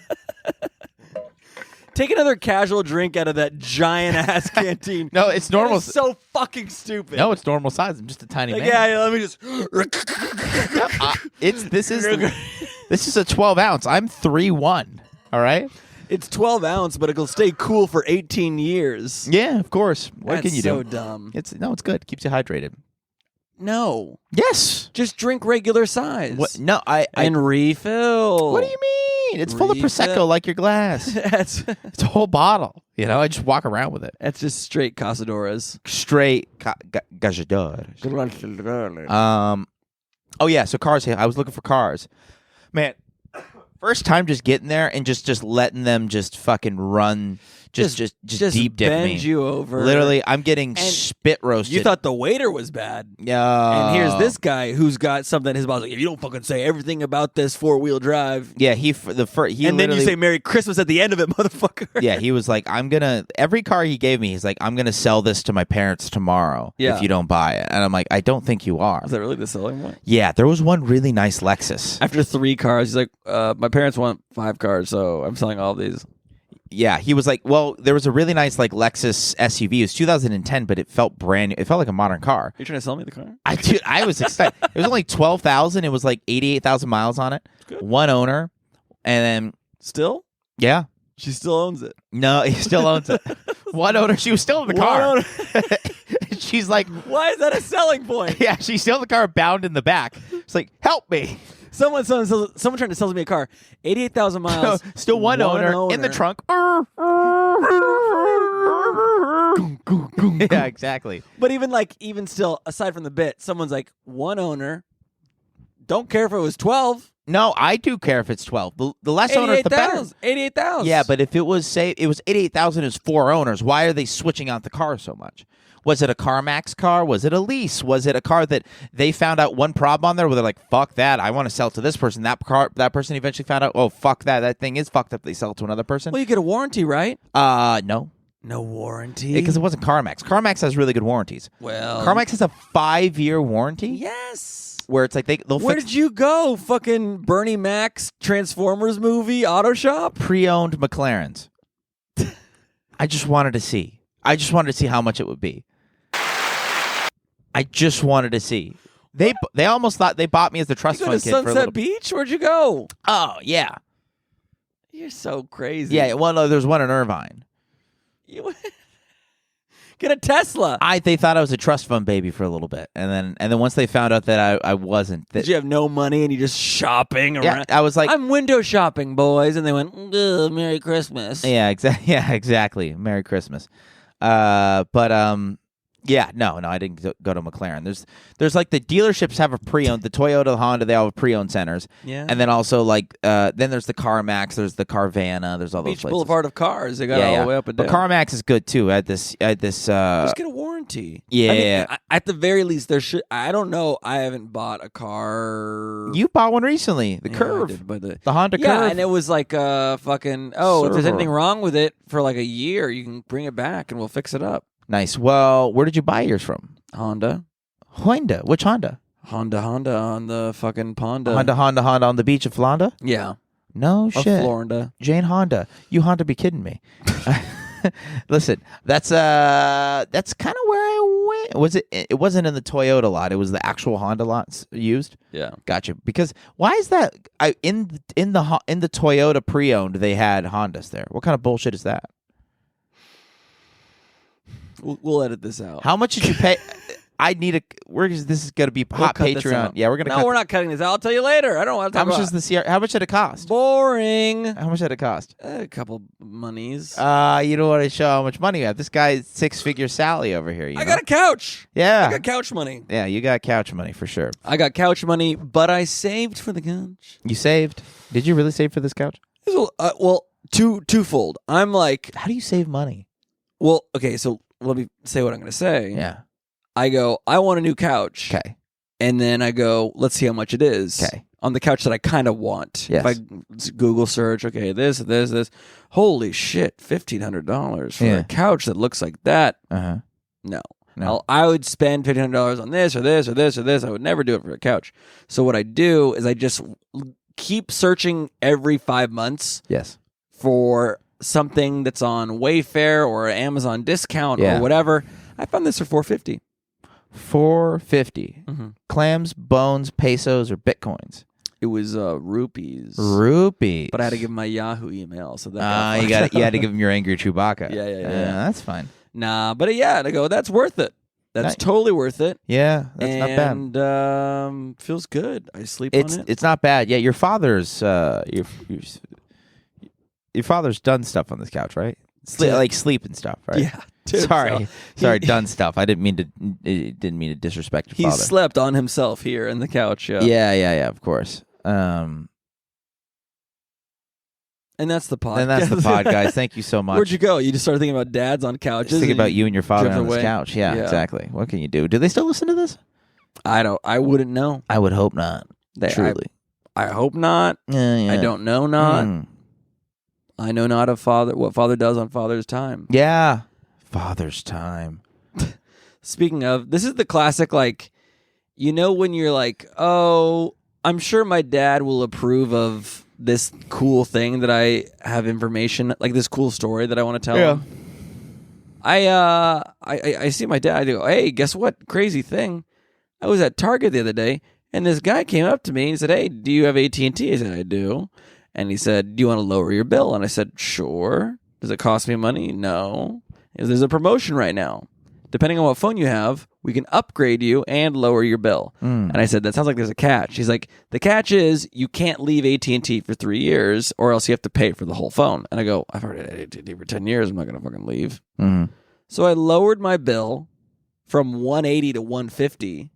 Take another casual drink out of that giant ass canteen. No, it's normal. It's so fucking stupid. No, it's normal size. I'm just a tiny man. Yeah, let me just. This is a 12 ounce. I'm 3'1". All right. It's 12 ounce, but it'll stay cool for 18 years. Yeah, of course. What can you do? That's so dumb. It's good. Keeps you hydrated. No. Yes. Just drink regular size. What? No, and refill. What do you mean? It's full of Prosecco like your glass. It's a whole bottle. I just walk around with it. That's just straight Casadoras. Straight Casadoras. Oh yeah, so cars here. I was looking for cars. Man, first time just getting there and just letting them just fucking run, just deep dip me. Bend you over. Literally, I'm getting spit roasted. You thought the waiter was bad. Yeah. And here's this guy who's got something in his boss like, if you don't fucking say everything about this 4-wheel drive. Yeah, and then you say Merry Christmas at the end of it, motherfucker. Yeah, he was like, every car he gave me, he's like, I'm gonna sell this to my parents tomorrow if you don't buy it. And I'm like, I don't think you are. Is that really the selling point? Yeah, there was one really nice Lexus. After 3 cars, he's like, my parents want 5 cars, so I'm selling all of these. Yeah, he was like, well, there was a really nice Lexus SUV. It was 2010, but it felt brand new. It felt like a modern car. You trying to sell me the car? I was excited. It was only 12,000. It was like 88,000 miles on it. One owner, and then still, yeah, she still owns it. No, he still owns it. One owner. She was still in the car. She's like, why is that a selling point? Yeah, she's still in the car, bound in the back. It's like, help me. Someone trying to sell me a car. 88,000 miles. No, still one owner in the trunk. Yeah, exactly. But even still, aside from the bit, someone's like, one owner. Don't care if it was 12. No, I do care if it's 12. The less owners, the better. 88,000. Yeah, but if it was 88,000 is 4 owners, why are they switching out the car so much? Was it a CarMax car? Was it a lease? Was it a car that they found out one problem on there where they're like, fuck that, I want to sell it to this person. That person eventually found out, oh, fuck that thing is fucked up. They sell it to another person. Well, you get a warranty, right? No. No warranty? Because it wasn't CarMax. CarMax has really good warranties. Well, CarMax has a 5-year warranty. Yes. Where it's like they'll Where fix did you go? Fucking Bernie Mac's Transformers movie auto shop? pre-owned McLarens. I just wanted to see. I just wanted to see how much it would be. I just wanted to see. They almost thought they bought me as the trust fund kid for a little Sunset Beach? Where'd you go? Oh, yeah. You're so crazy. Yeah, well, no, there's one in Irvine. Get a Tesla. They thought I was a trust fund baby for a little bit, and then once they found out that I wasn't, did you have no money and you just shopping around? Yeah, I was like, I'm window shopping, boys, and they went, Merry Christmas. Yeah, exactly. Merry Christmas. Yeah, no, I didn't go to McLaren. There's like the dealerships have a pre-owned, the Toyota, the Honda, they all have pre-owned centers. Yeah. And then also like, then there's the CarMax, there's the Carvana, there's all those Beach places. Boulevard of cars, they got it all the way up and down. But CarMax is good too. I had this. Just get a warranty. Yeah. I mean, at the very least, there should. I don't know. I haven't bought a car. You bought one recently, the Curve, I did, but the Honda Curve. Yeah, and it was like fucking. Oh, if there's Server. anything wrong with it for like a year, you can bring it back and we'll fix it up. Nice. Well, where did you buy yours from? Honda. Which Honda? Honda on the fucking Ponda. Honda on the beach of Florida? Yeah. No Of shit. Florida. Jane Honda. You Honda be kidding me. Listen, that's kind of where I went. Was it? It wasn't in the Toyota lot. It was the actual Honda lots used. Yeah. Gotcha. Because why is that? In the Toyota pre-owned, they had Hondas there. What kind of bullshit is that? We'll edit this out. How much did you pay? This is going to be hot Patreon. Yeah, we're going to. No, we're not cutting this out. I'll tell you later. I don't want to talk about. How much did it cost? Boring. How much did it cost? A couple monies. You don't want to show how much money you have. This guy's 6-figure Sally over here. I got a couch. Yeah. I got couch money. Yeah, you got couch money for sure. I got couch money, but I saved for the couch. You saved? Did you really save for this couch? Well, twofold. I'm like, how do you save money? Well, okay, so let me say what I'm going to say. Yeah. I go, I want a new couch. Okay. And then I go, let's see how much it is. Okay. On the couch that I kind of want. Yes. If I Google search, okay, this. Holy shit, $1,500 for a couch that looks like that. Uh-huh. No. I would spend $1,500 on this or this or this or this. I would never do it for a couch. So what I do is I just keep searching every 5 months. Yes. For something that's on Wayfair or Amazon discount or whatever. I found this for $450. $450. Mm-hmm. Clams, bones, pesos, or bitcoins? It was rupees. Rupees. But I had to give him my Yahoo email. So that you had to give him your angry Chewbacca. Yeah. That's fine. Nah, but I go, that's worth it. That's totally worth it. Yeah, that's not bad. And feels good. I sleep on it. It's not bad. Yeah, your father's your father's done stuff on this couch, right? Like sleep and stuff, right? Yeah. Dude, sorry, done stuff. I didn't mean to disrespect your father. He slept on himself here in the couch. Yeah. Yeah. Of course. And that's the pod. Guys. Thank you so much. Where'd you go? You just started thinking about dads on couches. Just thinking about you and your father on this couch. Yeah, exactly. What can you do? Do they still listen to this? I wouldn't know. I would hope not. Truly. I hope not. Yeah. I don't know not. I know not of what father does on father's time. Yeah. Father's time. Speaking of, this is the classic, like, when you're like, oh, I'm sure my dad will approve of this cool thing that I have information, like this cool story that I want to tell him. I see my dad. I go, hey, guess what? Crazy thing. I was at Target the other day, and this guy came up to me and said, hey, do you have AT&T? I said, I do. And he said, do you want to lower your bill? And I said, sure. Does it cost me money? No. There's a promotion right now. Depending on what phone you have, we can upgrade you and lower your bill. And I said, that sounds like there's a catch. He's like, the catch is you can't leave AT&T for 3 years or else you have to pay for the whole phone. And I go, I've already had AT&T for 10 years. I'm not going to fucking leave. So I lowered my bill from $180 to $150.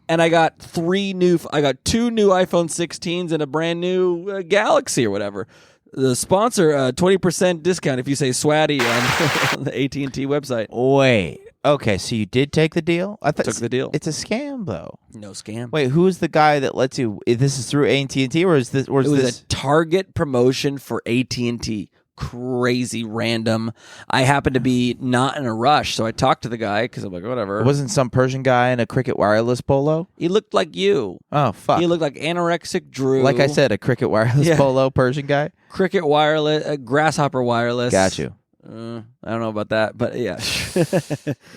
And I got two new iPhone 16s and a brand new Galaxy or whatever. The sponsor, 20% discount if you say Swatty on the AT&T website. Wait. Okay, so you did take the deal? I took the deal. It's a scam, though. No scam. Wait, who's the guy that lets you? This is through AT&T, or is this? It was a Target promotion for AT&T. crazy random. I happened to be not in a rush, so I talked to the guy because I'm like, whatever. It wasn't some Persian guy in a Cricket Wireless polo? He looked like you. Oh, fuck. He looked like anorexic Drew. Like I said, a Cricket Wireless polo Persian guy? Cricket Wireless, Grasshopper Wireless. Got you. I don't know about that, but yeah.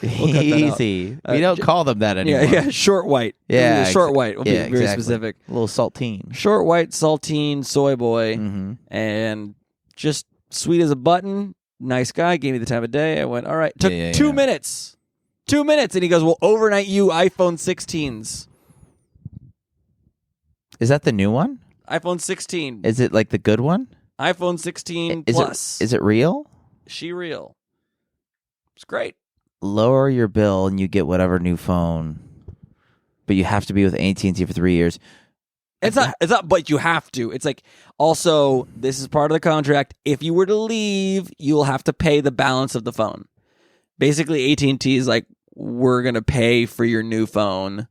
Easy. We don't call them that anymore. Yeah, short white. Yeah, short white. We'll be very exactly. specific. A little saltine. Short white, saltine, soy boy, and just sweet as a button. Nice guy. Gave me the time of day. I went, all right. Took 2 minutes. 2 minutes. And he goes, well, overnight you iPhone 16s. Is that the new one? iPhone 16. Is it like the good one? iPhone 16 Plus. Is it real? She real. It's great. Lower your bill and you get whatever new phone, but you have to be with AT&T for 3 years. It's not, but you have to. It's like, also, this is part of the contract. If you were to leave, you'll have to pay the balance of the phone. Basically, AT&T is like, we're going to pay for your new phone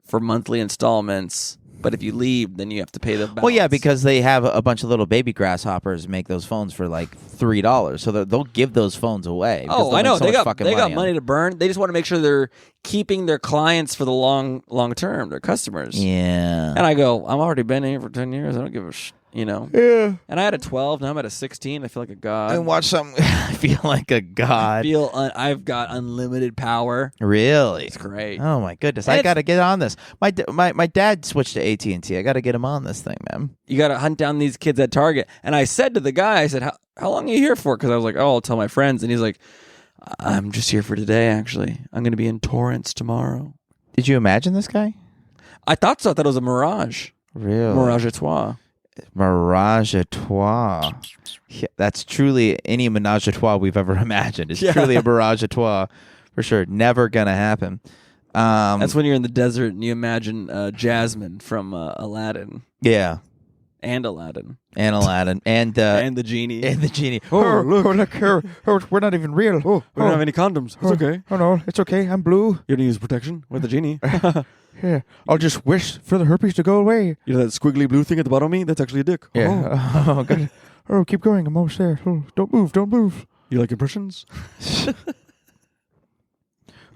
for monthly installments. But if you leave, then you have to pay the balance. Well, yeah, because they have a bunch of little baby grasshoppers make those phones for like $3. So they'll give those phones away. Oh, I know. They got money to burn. They just want to make sure they're keeping their clients for the long term, their customers. Yeah. And I go, I've already been here for 10 years. I don't give a Yeah. And I had a 12. Now I'm at a 16. I feel like a god. And watch something. I feel like a god. I've got unlimited power. Really? It's great. Oh my goodness! I got to get on this. My dad switched to AT&T. I got to get him on this thing, man. You got to hunt down these kids at Target. And I said to the guy, I said, how long are you here for? Because I was like, oh, I'll tell my friends. And he's like, I'm just here for today. Actually, I'm going to be in Torrance tomorrow. Did you imagine this guy? I thought so. I thought it was a mirage. Really? Mirage à trois. Mirage à trois. Yeah, that's truly any menage a trois we've ever imagined. It's truly a mirage à trois for sure. Never gonna happen. That's when you're in the desert and you imagine Jasmine from Aladdin. Yeah. And Aladdin. And Aladdin. And the genie. And the genie. Oh, look here. Oh, we're not even real. We don't have any condoms. It's okay. Oh, no. It's okay. I'm blue. You don't use protection with the genie. Yeah. I'll just wish for the herpes to go away. You know that squiggly blue thing at the bottom of me? That's actually a dick. Yeah. Oh, God. Oh, keep going. I'm almost there. Oh, don't move. You like impressions?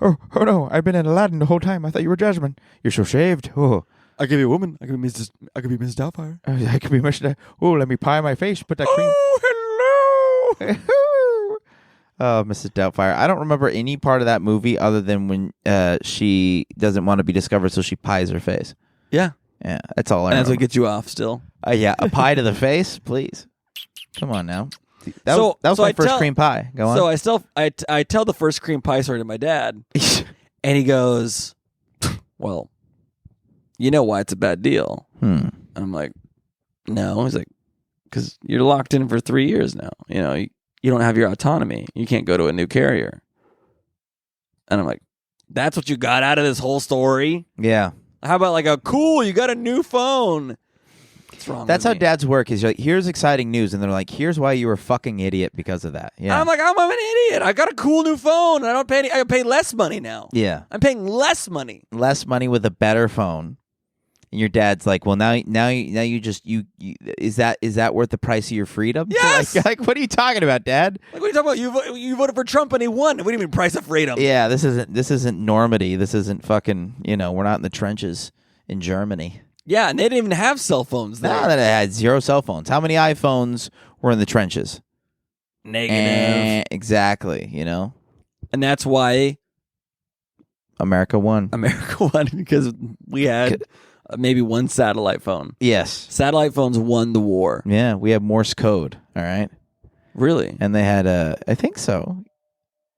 Oh, no. I've been in Aladdin the whole time. I thought you were Jasmine. You're so shaved. Oh. I could be a woman. I could be Mrs. Doubtfire. I could be Mrs. Oh, let me pie my face. Put that cream. Oh, hello. Oh, Mrs. Doubtfire. I don't remember any part of that movie other than when she doesn't want to be discovered, so she pies her face. Yeah. Yeah, that's all I remember. That's what gets you off still. Yeah, a pie to the face, please. Come on now. That was my first cream pie. Go on. So I tell the first cream pie story to my dad, and he goes, well, you know why it's a bad deal. And I'm like, no. He's like, because you're locked in for 3 years now. You know, you don't have your autonomy. You can't go to a new carrier. And I'm like, that's what you got out of this whole story? Yeah. How about like cool, you got a new phone. What's wrong That's with how me? dads work. Is like, here's exciting news. And they're like, here's why you were a fucking idiot because of that. Yeah. I'm like, I'm an idiot. I got a cool new phone. And I don't pay I pay less money now. Yeah. I'm paying less money. Less money with a better phone. And your dad's like, well, now you just is that worth the price of your freedom? Yes. Like what are you talking about, Dad? Like, what are you talking about? You voted for Trump and he won. What do you mean price of freedom? Yeah, this isn't Normandy. This isn't fucking. We're not in the trenches in Germany. Yeah, and they didn't even have cell phones there. No, that had 0 cell phones. How many iPhones were in the trenches? Negative. Exactly. And that's why America won. America won because we had maybe one satellite phone. Yes. Satellite phones won the war. Yeah, we have Morse code. All right. Really? And they had I think so.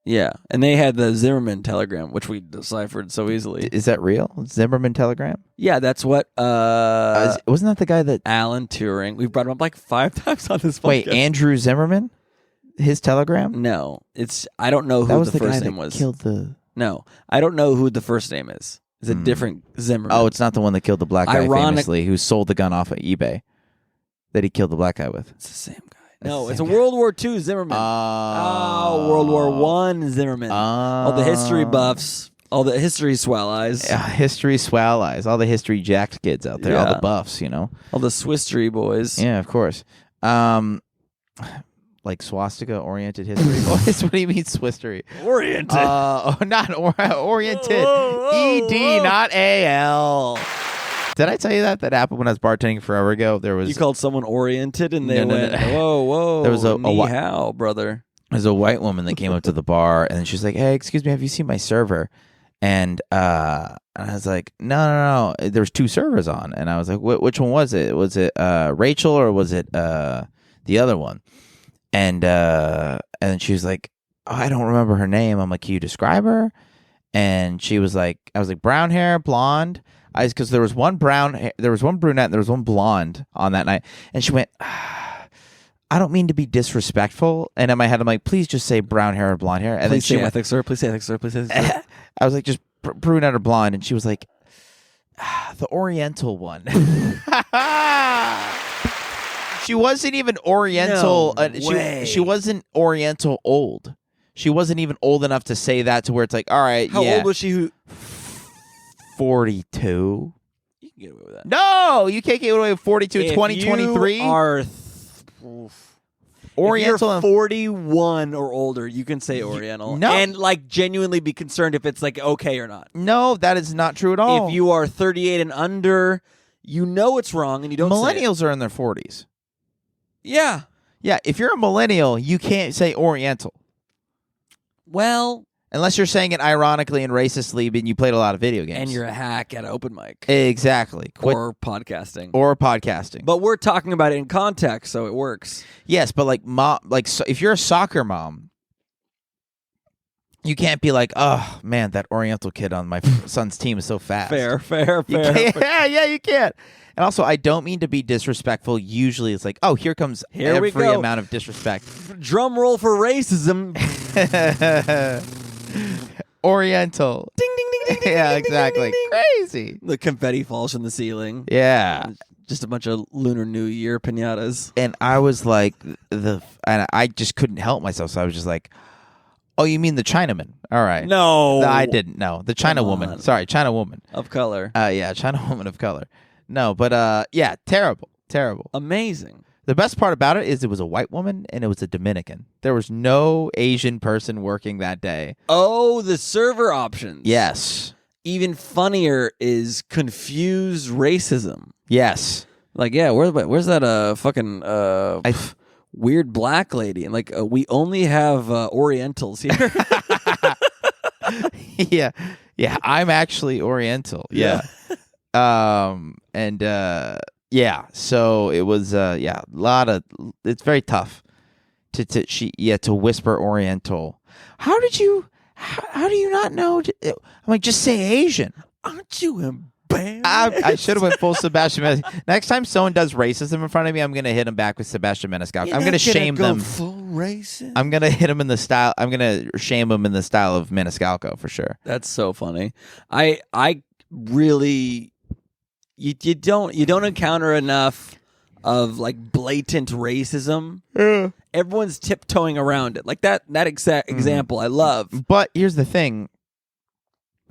Yeah, and they had the Zimmerman telegram, which we deciphered so easily. Is that real? Zimmerman telegram? Yeah, that's what. Wasn't that the guy that Alan Turing? We've brought him up like 5 times on this podcast. Wait, Andrew Zimmerman? His telegram? No, I don't know who the first name was. Killed the. No, I don't know who the first name is. It's a different Zimmerman. Oh, it's not the one that killed the black guy famously, who sold the gun off of eBay. That he killed the black guy with. It's the same guy. No, it's a World War II Zimmerman. World War I Zimmerman. All the history buffs. All the history swell eyes. History swell eyes. All the history jacked kids out there. All the buffs, All the Swiss tree boys. Yeah, of course. like swastika-oriented history. What do you mean swistery? Oriented. Not oriented. ED, not AL. Did I tell you that happened when I was bartending forever ago? There was you called someone oriented, and they went, "Whoa, there was a ni hao, brother." There's a white woman that came up to the bar, and she's like, "Hey, excuse me, have you seen my server?" And I was like, "No. There was 2 servers on." And I was like, "Which one was it? Was it Rachel or was it the other one?" And then she was like, "Oh, I don't remember her name." I'm like, "Can you describe her?" And she was like, I was like, brown hair, blonde. Because there was one brunette, and there was one blonde on that night. And she went, I don't mean to be disrespectful. And in my head, I'm like, please just say brown hair or blonde hair. And please then say ethics, sir. Please say ethics, sir. Please say ethics, sir. I was like, just brunette or blonde. And she was like, the Oriental one. She wasn't even Oriental. No she wasn't Oriental old. She wasn't even old enough to say that to where it's like, all right, How old was she? 42. You can get away with that. No, you can't get away with 42. If 2023. You are Oriental. If you're 41 or older, you can say Oriental. No. And like genuinely be concerned if it's like okay or not. No, that is not true at all. If you are 38 and under, you know it's wrong and you don't Millennials say it. Are in their 40s. Yeah. Yeah, if you're a millennial, you can't say Oriental. Well, unless you're saying it ironically and racistly, but you played a lot of video games. And you're a hack at open mic. Exactly. Or podcasting. But we're talking about it in context, so it works. Yes, but so if you're a soccer mom, you can't be like, oh, man, that Oriental kid on my son's team is so fast. Fair. Yeah, you can't. And also, I don't mean to be disrespectful. Usually it's like, oh, here comes every amount of disrespect. Drum roll for racism. Oriental. Ding, ding, ding, ding, ding. Yeah, ding, exactly. Ding, ding, ding. Crazy. The confetti falls from the ceiling. Yeah. Just a bunch of Lunar New Year piñatas. And I was like, and I just couldn't help myself. So I was just like, oh, you mean the Chinaman? All right. No. I didn't. No, the China woman. Sorry, China woman. Of color. Yeah, China woman of color. No, but yeah, terrible. Amazing. The best part about it is it was a white woman and it was a Dominican. There was no Asian person working that day. Oh, the server options. Yes. Even funnier is confused racism. Yes. Like, yeah, where's that fucking weird black lady? And like, we only have Orientals here. Yeah, I'm actually Oriental. Yeah. Yeah, so it was a lot of it's very tough to whisper Oriental. How do you not know? I'm like, just say Asian. Aren't you embarrassed? I should have went full Sebastian Maniscalco. Next time someone does racism in front of me, I'm gonna hit him back with Sebastian Maniscalco. I'm gonna shame them. Full racist. I'm gonna hit him in the style. I'm gonna shame him in the style of Maniscalco for sure. That's so funny. I really. You don't encounter enough of like blatant racism. Yeah. Everyone's tiptoeing around it. Like that exact example I love. But here's the thing.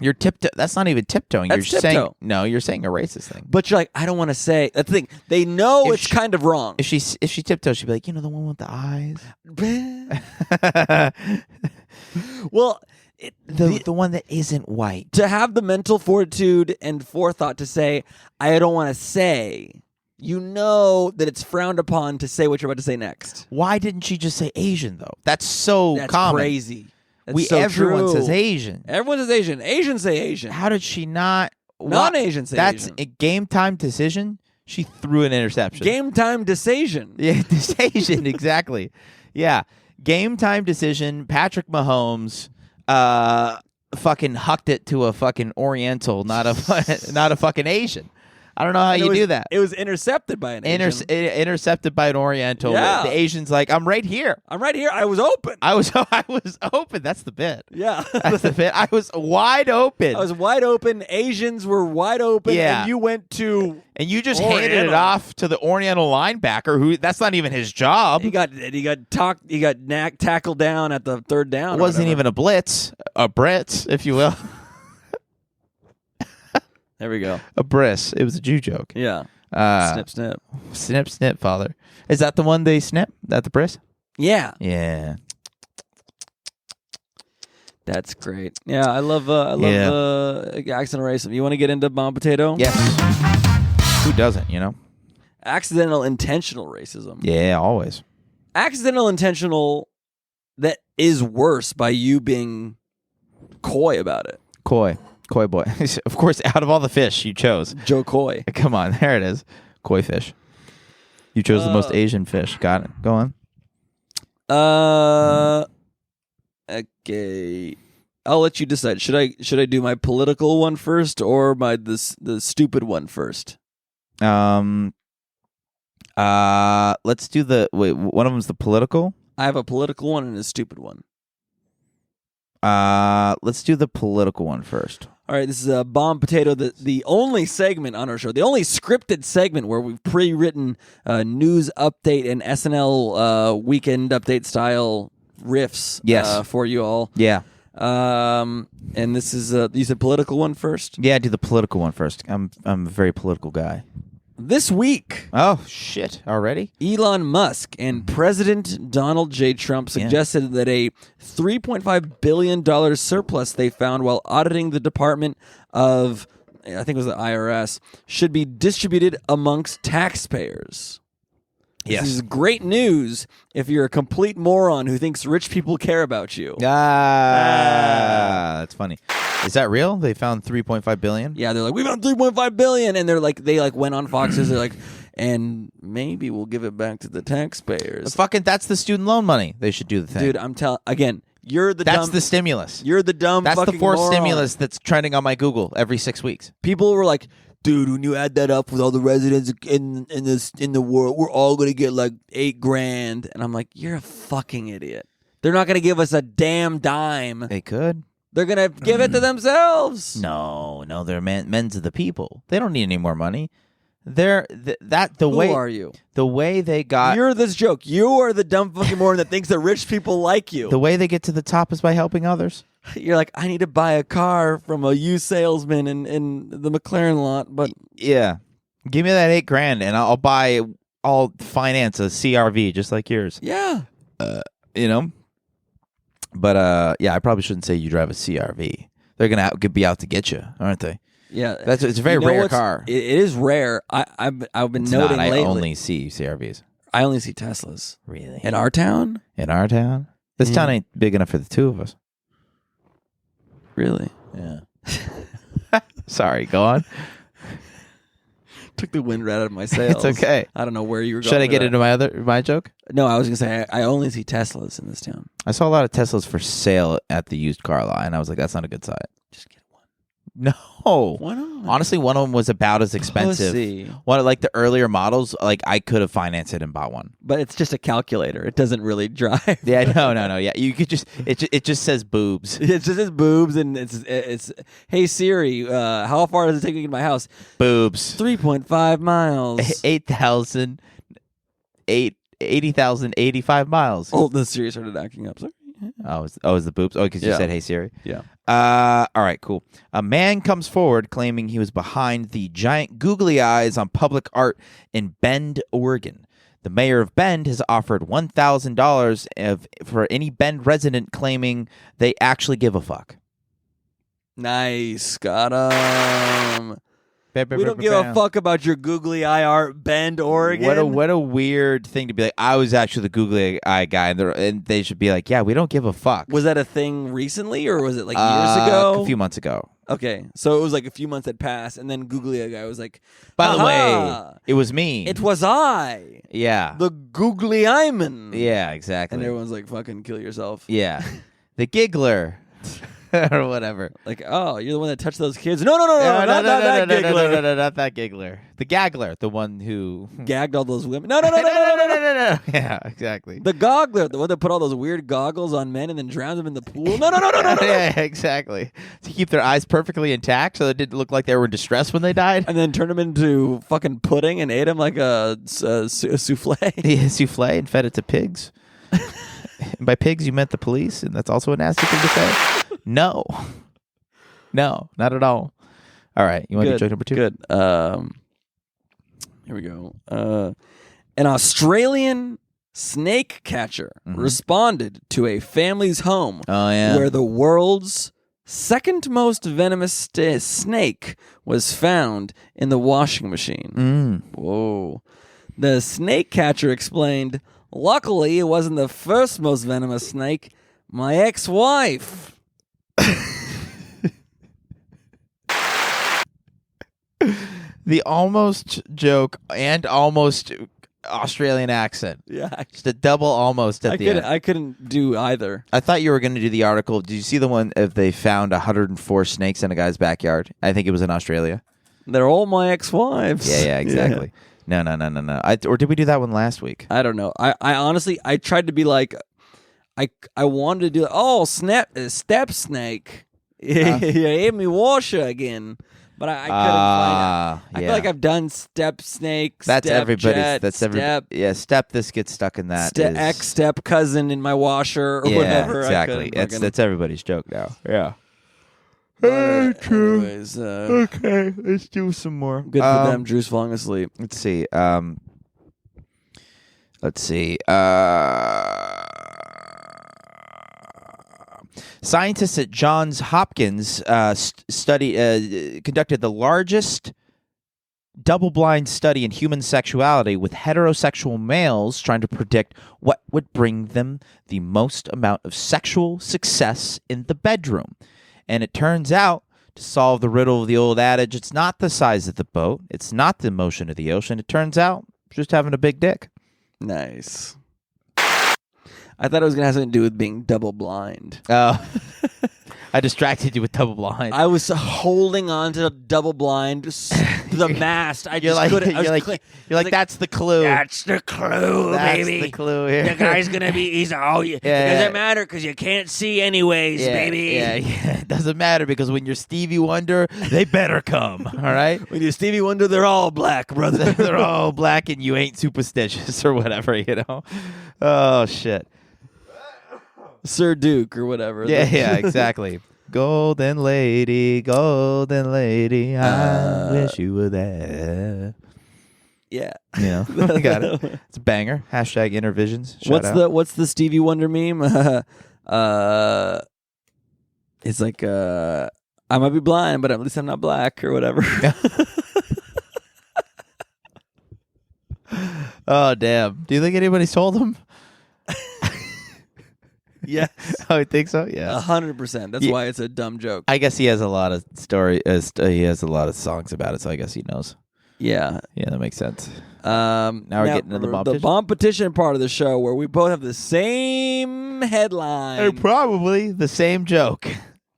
You're that's not even tiptoeing. That's you're tiptoe. You're saying a racist thing. But you're like, I don't want to say. That's the thing. They know it's kind of wrong. If she tiptoes, she'd be like, the one with the eyes. Well, the one that isn't white. To have the mental fortitude and forethought to say, I don't want to say, that it's frowned upon to say what you're about to say next. Why didn't she just say Asian, though? That's common. Crazy. That's everyone true. says Asian. Everyone says Asian. Asians say Asian. How did she not? Non-Asians say That's Asian. A game time decision. She threw an interception. Game time decision. Yeah, decision, exactly. Yeah. Game time decision. Patrick Mahomes fucking hucked it to a fucking Oriental, not a fucking Asian. I don't know how you do that. It was intercepted by an Asian. Intercepted by an Oriental. Yeah. The Asian's like, I'm right here. I was open. I was open. That's the bit. Yeah. That's the bit. I was wide open. I was wide open. Asians were wide open. Yeah. And you went to and you just handed it off to the Oriental linebacker, who that's not even his job. He got tackled down at the third down. It wasn't even a blitz, a Britz, if you will. There we go. A bris. It was a Jew joke. Yeah. Snip, snip. Snip, snip, father. Is that the one they snip? That the bris? Yeah. Yeah. That's great. Yeah, I love accidental racism. You want to get into bomb potato? Yes. Who doesn't, you know? Accidental intentional racism. Yeah, always. Accidental intentional that is worse by you being coy about it. Koi boy. Of course, out of all the fish you chose. Joe Coy. Come on, there it is. Koi fish. You chose the most Asian fish. Got it. Go on. Okay. I'll let you decide. Should I do my political one first or the stupid one first? Let's do one of them's the political. I have a political one and a stupid one. Let's do the political one first. All right, this is a bomb potato, the only segment on our show, the only scripted segment where we've pre-written news update and SNL weekend update style riffs for you all. Yeah. And this is you said political one first? Yeah, do the political one first. I'm a very political guy. This week, oh shit, already? Elon Musk and President Donald J. Trump suggested that a $3.5 billion surplus they found while auditing the Department of, I think it was the IRS, should be distributed amongst taxpayers. Yes. This is great news if you're a complete moron who thinks rich people care about you. That's funny. Is that real? They found 3.5 billion? Yeah, they're like, we found 3.5 billion, and they went on Fox's. They're like, and maybe we'll give it back to the taxpayers. That's the student loan money. They should do the thing, dude. I'm telling again. That's the stimulus. You're the dumb. That's the fourth moron. stimulus that's trending on my Google every 6 weeks. People were like, dude, when you add that up with all the residents in the world, we're all gonna get like $8,000. And I'm like, you're a fucking idiot. They're not gonna give us a damn dime. They could. They're gonna give it to themselves. No, they're men's of the people. They don't need any more money. Who are you? The way they got. You're this joke. You are the dumb fucking moron that thinks that rich people like you. The way they get to the top is by helping others. You're like, I need to buy a car from a used salesman in the McLaren lot, but yeah, give me that $8,000 and I'll finance a CRV just like yours. Yeah, you know. But yeah, I probably shouldn't say you drive a CRV. They're gonna be out to get you, aren't they? Yeah, it's a very rare car. It is rare. I've been noting lately. I only see CRVs. I only see Teslas. Really? In our town? In our town? This town ain't big enough for the two of us. Really? Yeah. Sorry, go on. Took the wind right out of my sails. It's okay. I don't know where you were going. Should I get into my joke? No, I was gonna say I only see Teslas in this town. I saw a lot of Teslas for sale at the used car lot, and I was like, that's not a good sign. Just get one. No. Why not? Honestly, one of them was about as expensive. Pussy. One of like the earlier models, like I could have financed it and bought one. But it's just a calculator. It doesn't really drive. Yeah, no. Yeah, you could just it just says boobs. It just says boobs, and it's hey Siri, how far does it take to get to my house? Boobs. 3.5 miles. 80,085 miles. Oh, the Siri started acting up. Sorry. Oh, it's the boobs. Oh, because you said hey Siri. Yeah. All right, cool. A man comes forward claiming he was behind the giant googly eyes on public art in Bend, Oregon. The mayor of Bend has offered $1,000 for any Bend resident claiming they actually give a fuck. Nice. Got him. We don't give a fuck about your googly eye art, Bend, Oregon. What a weird thing to be like. I was actually the googly eye guy, and they should be like, yeah, we don't give a fuck. Was that a thing recently, or was it like years ago? A few months ago. Okay, so it was like a few months had passed, and then googly eye guy was like, by the way, it was me. It was I. Yeah. The googly eyeman. Yeah, exactly. And everyone's like, fucking kill yourself. Yeah. The giggler. Or whatever. Like, oh, you're the one that touched those kids. No, not that giggler. No, not that giggler. The gaggler, the one who gagged all those women. No. Yeah, exactly. The goggler, the one that put all those weird goggles on men and then drowned them in the pool. No. Yeah, exactly. To keep their eyes perfectly intact so it didn't look like they were in distress when they died. And then turned them into fucking pudding and ate them like a souffle. Yeah, souffle and fed it to pigs. And by pigs, you meant the police, and that's also a nasty thing to say. No, not at all. All right, you want to do joke number 2? Good. Here we go. An Australian snake catcher responded to a family's home yeah. where the world's second most venomous snake was found in the washing machine. Whoa. The snake catcher explained, "Luckily, it wasn't the first most venomous snake. My ex-wife." The almost joke and almost Australian accent. Yeah. Just a double almost at the end. I couldn't do either. I thought you were going to do the article. Did you see the one if they found 104 snakes in a guy's backyard? I think it was in Australia. They're all my ex-wives. Yeah, exactly. No. Or did we do that one last week? I don't know. I honestly, I tried to be like, I wanted to do, step snake. You ate me washer again. But I couldn't find it. I feel like I've done step snake, that's step everybody's. jet, that's step. Yeah, step. This gets stuck in that. Step cousin in my washer or whatever. Exactly. That's everybody's joke now. Yeah. True. Anyways, okay, let's do some more. Good for them. Drew's falling asleep. Let's see. Scientists at Johns Hopkins conducted the largest double-blind study in human sexuality with heterosexual males trying to predict what would bring them the most amount of sexual success in the bedroom. And it turns out, to solve the riddle of the old adage, it's not the size of the boat, it's not the motion of the ocean. It turns out, just having a big dick. Nice. I thought it was going to have something to do with being double blind. Oh. I distracted you with double blind. I was holding on to double blind, the mast. I just couldn't. You're like, that's the clue. That's the clue, baby. That's the clue here. The guy's going to be, it doesn't matter because you can't see anyways, baby. Yeah. It doesn't matter because when you're Stevie Wonder, they better come, all right? When you're Stevie Wonder, they're all black, brother. They're all black and you ain't superstitious or whatever, you know? Oh, shit. Sir Duke or whatever. Yeah, exactly. Golden lady, I wish you were there. Yeah. You know, got it. It's a banger. Hashtag Intervisions. What's the Stevie Wonder meme? It's like, I might be blind, but at least I'm not black or whatever. Oh, damn. Do you think anybody's told him? Yes. Oh, I think so? Yeah. 100%. That's why it's a dumb joke. I guess he has a lot of he has a lot of songs about it, so I guess he knows. Yeah. Yeah, that makes sense. Now we're getting into the bomb petition part of the show where we both have the same headline. And probably the same joke.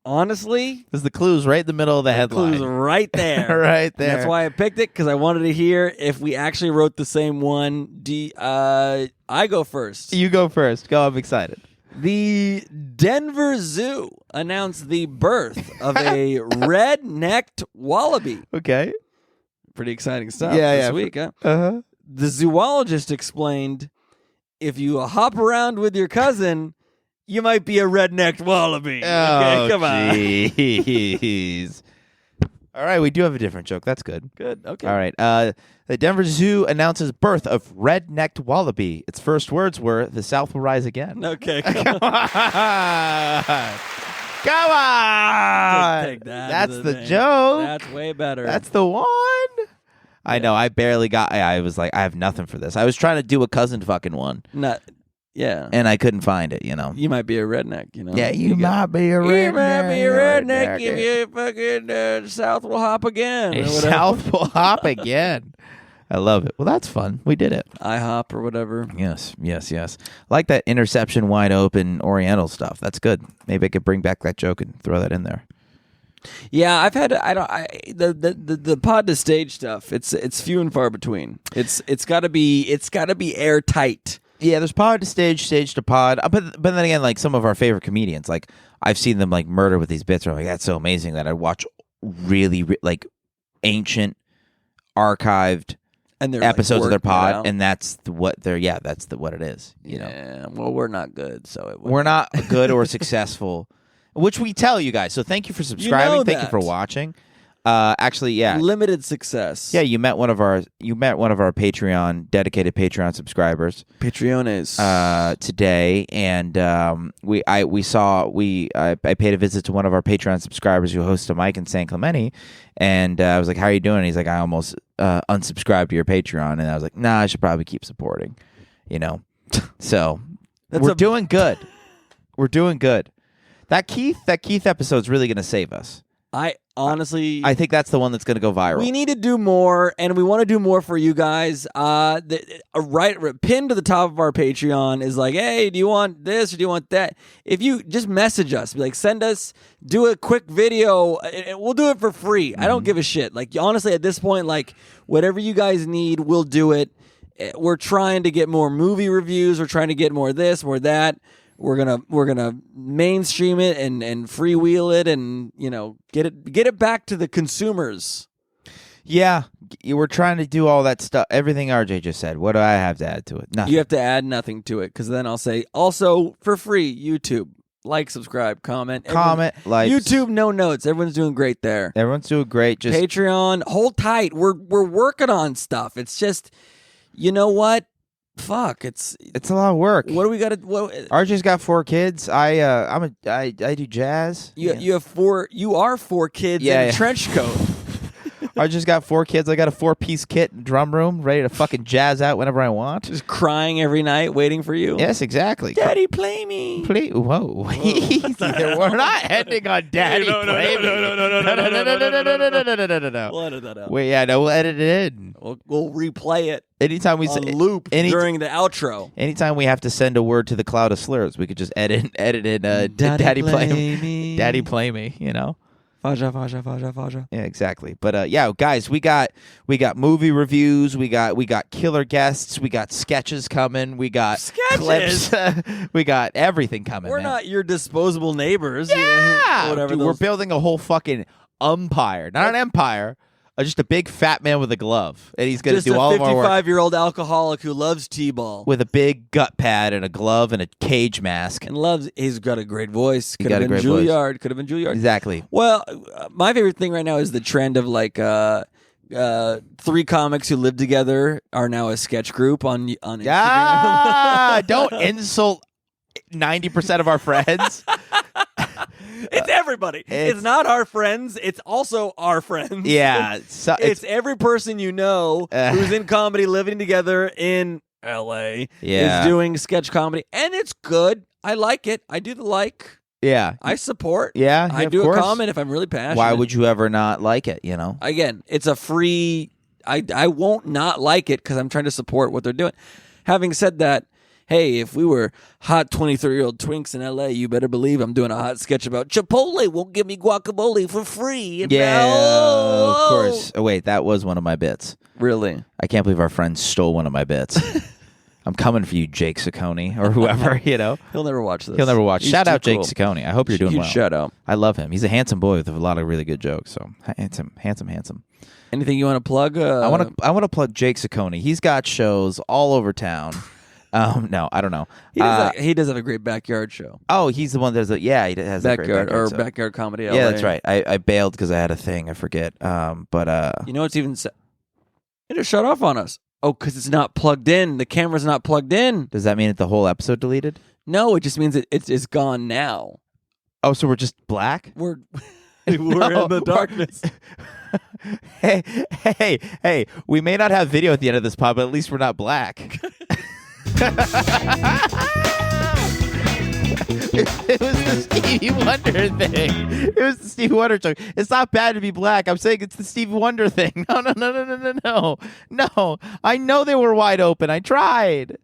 Honestly, because the clue's right in the middle of the headline. Clue's right there. Right there. And that's why I picked it, because I wanted to hear if we actually wrote the same one. I go first. You go first. Go, I'm excited. The Denver Zoo announced the birth of a red-necked wallaby. Okay. Pretty exciting stuff this week, huh? Uh-huh. The zoologist explained, if you hop around with your cousin, you might be a red-necked wallaby. Oh, okay, come on. Jeez. All right, we do have a different joke. That's good. Good, okay. All right. The Denver Zoo announces birth of red-necked wallaby. Its first words were, "The South will rise again." Okay, come on. Come on. Take that. That's the joke. That's way better. That's the one. I know. I barely got. I was like, I have nothing for this. I was trying to do a cousin fucking one. Yeah. And I couldn't find it, you know. You might be a redneck, you know. Yeah, you might be a redneck. You might be a redneck if you fucking South will hop again. South will hop again. I love it. Well, that's fun. We did it. IHOP or whatever. Yes. Like that interception wide open Oriental stuff. That's good. Maybe I could bring back that joke and throw that in there. Yeah, I've had the pod to stage stuff. It's few and far between. It's got to be airtight. Yeah, there's pod to stage to pod. But then again, like some of our favorite comedians, like I've seen them like murder with these bits. Where I'm like, that's so amazing that I watch really like ancient archived and episodes of their pod, and that's what it is. You know? Well, we're not good, so we're not good or successful, which we tell you guys. So thank you for subscribing. Thank you for watching. Actually, yeah. Limited success. Yeah, you met one of our Patreon dedicated Patreon subscribers. Patreones. Today, and I paid a visit to one of our Patreon subscribers who hosts a mic in San Clemente, and I was like, "How are you doing?" And he's like, "I almost unsubscribed to your Patreon," and I was like, "Nah, I should probably keep supporting," So we're doing good. We're doing good. That Keith episode's really gonna save us. I think that's the one that's going to go viral. We need to do more, and we want to do more for you guys. Pinned to the top of our Patreon is like, hey, do you want this or do you want that? If you just message us, be like, do a quick video, and we'll do it for free. I don't give a shit. Like, honestly, at this point, like, whatever you guys need, we'll do it. We're trying to get more movie reviews. We're trying to get more this, more that. We're gonna mainstream it and freewheel it and get it back to the consumers. Yeah, we're trying to do all that stuff. Everything RJ just said. What do I have to add to it? Nothing. You have to add nothing to it because then I'll say also for free YouTube. Like, subscribe, comment. Like. YouTube, no notes. Everyone's doing great there. Everyone's doing great. Just Patreon, hold tight. We're working on stuff. It's just, you know what? Fuck, it's a lot of work. What do we got to? RJ's got 4 kids. I do jazz. You have 4. You are 4 kids in a trench coat. RJ's got 4 kids. I got a 4-piece kit and drum room ready to fucking jazz out whenever I want. Just crying every night, waiting for you. Yes, exactly. Daddy, play me. Whoa. We're not ending on Daddy. No. We'll edit that out. Wait, we'll edit it in. We'll replay it. Anytime we on loop during the outro. Anytime we have to send a word to the cloud of slurs, we could just edit in Daddy play me. Daddy play me, Faja. Yeah, exactly. But guys, we got movie reviews, we got killer guests, we got sketches coming, we got clips, we got everything coming. We're not your disposable neighbors. Yeah, whatever. Dude, we're building a whole fucking umpire, not an empire. Just a big fat man with a glove, and he's going to do all of our work. Just a 55-year-old alcoholic who loves T-ball. With a big gut pad and a glove and a cage mask. And he's got a great voice. Could have been Juilliard. Exactly. Well, my favorite thing right now is the trend of 3 comics who live together are now a sketch group on Instagram. Don't insult 90% of our friends. It's everybody. It's not our friends. It's also our friends. Yeah. It's every person you know who's in comedy living together in L.A. is doing sketch comedy. And it's good. I like it. I do the like. Yeah. I support. Yeah. I do a comment if I'm really passionate. Why would you ever not like it, Again, it's a free... I won't not like it because I'm trying to support what they're doing. Having said that, hey, if we were hot 23-year-old twinks in L.A., you better believe I'm doing a hot sketch about Chipotle won't give me guacamole for free. Of course. Oh, wait, that was one of my bits. Really? I can't believe our friend stole one of my bits. I'm coming for you, Jake Saccone, or whoever, He'll never watch this. He'll never watch. Shout out Jake cool. Saccone. I hope you're doing well. Shout out. I love him. He's a handsome boy with a lot of really good jokes. So handsome. Anything you want to plug? I want to plug Jake Saccone. He's got shows all over town. No, I don't know. He does have a great backyard show. Oh, he's the one that does it. Yeah, he has backyard a great backyard comedy. Yeah, that's right. I bailed because I had a thing. I forget. But you know what's even? It just shut off on us. Oh, because it's not plugged in. The camera's not plugged in. Does that mean that the whole episode deleted? No, it just means it's gone now. Oh, so we're just black? We're in the darkness. Hey! We may not have video at the end of this pod, but at least we're not black. It was the Stevie Wonder thing. It was the Stevie Wonder joke. It's not bad to be black. I'm saying it's the Stevie Wonder thing. No. I know they were wide open. I tried.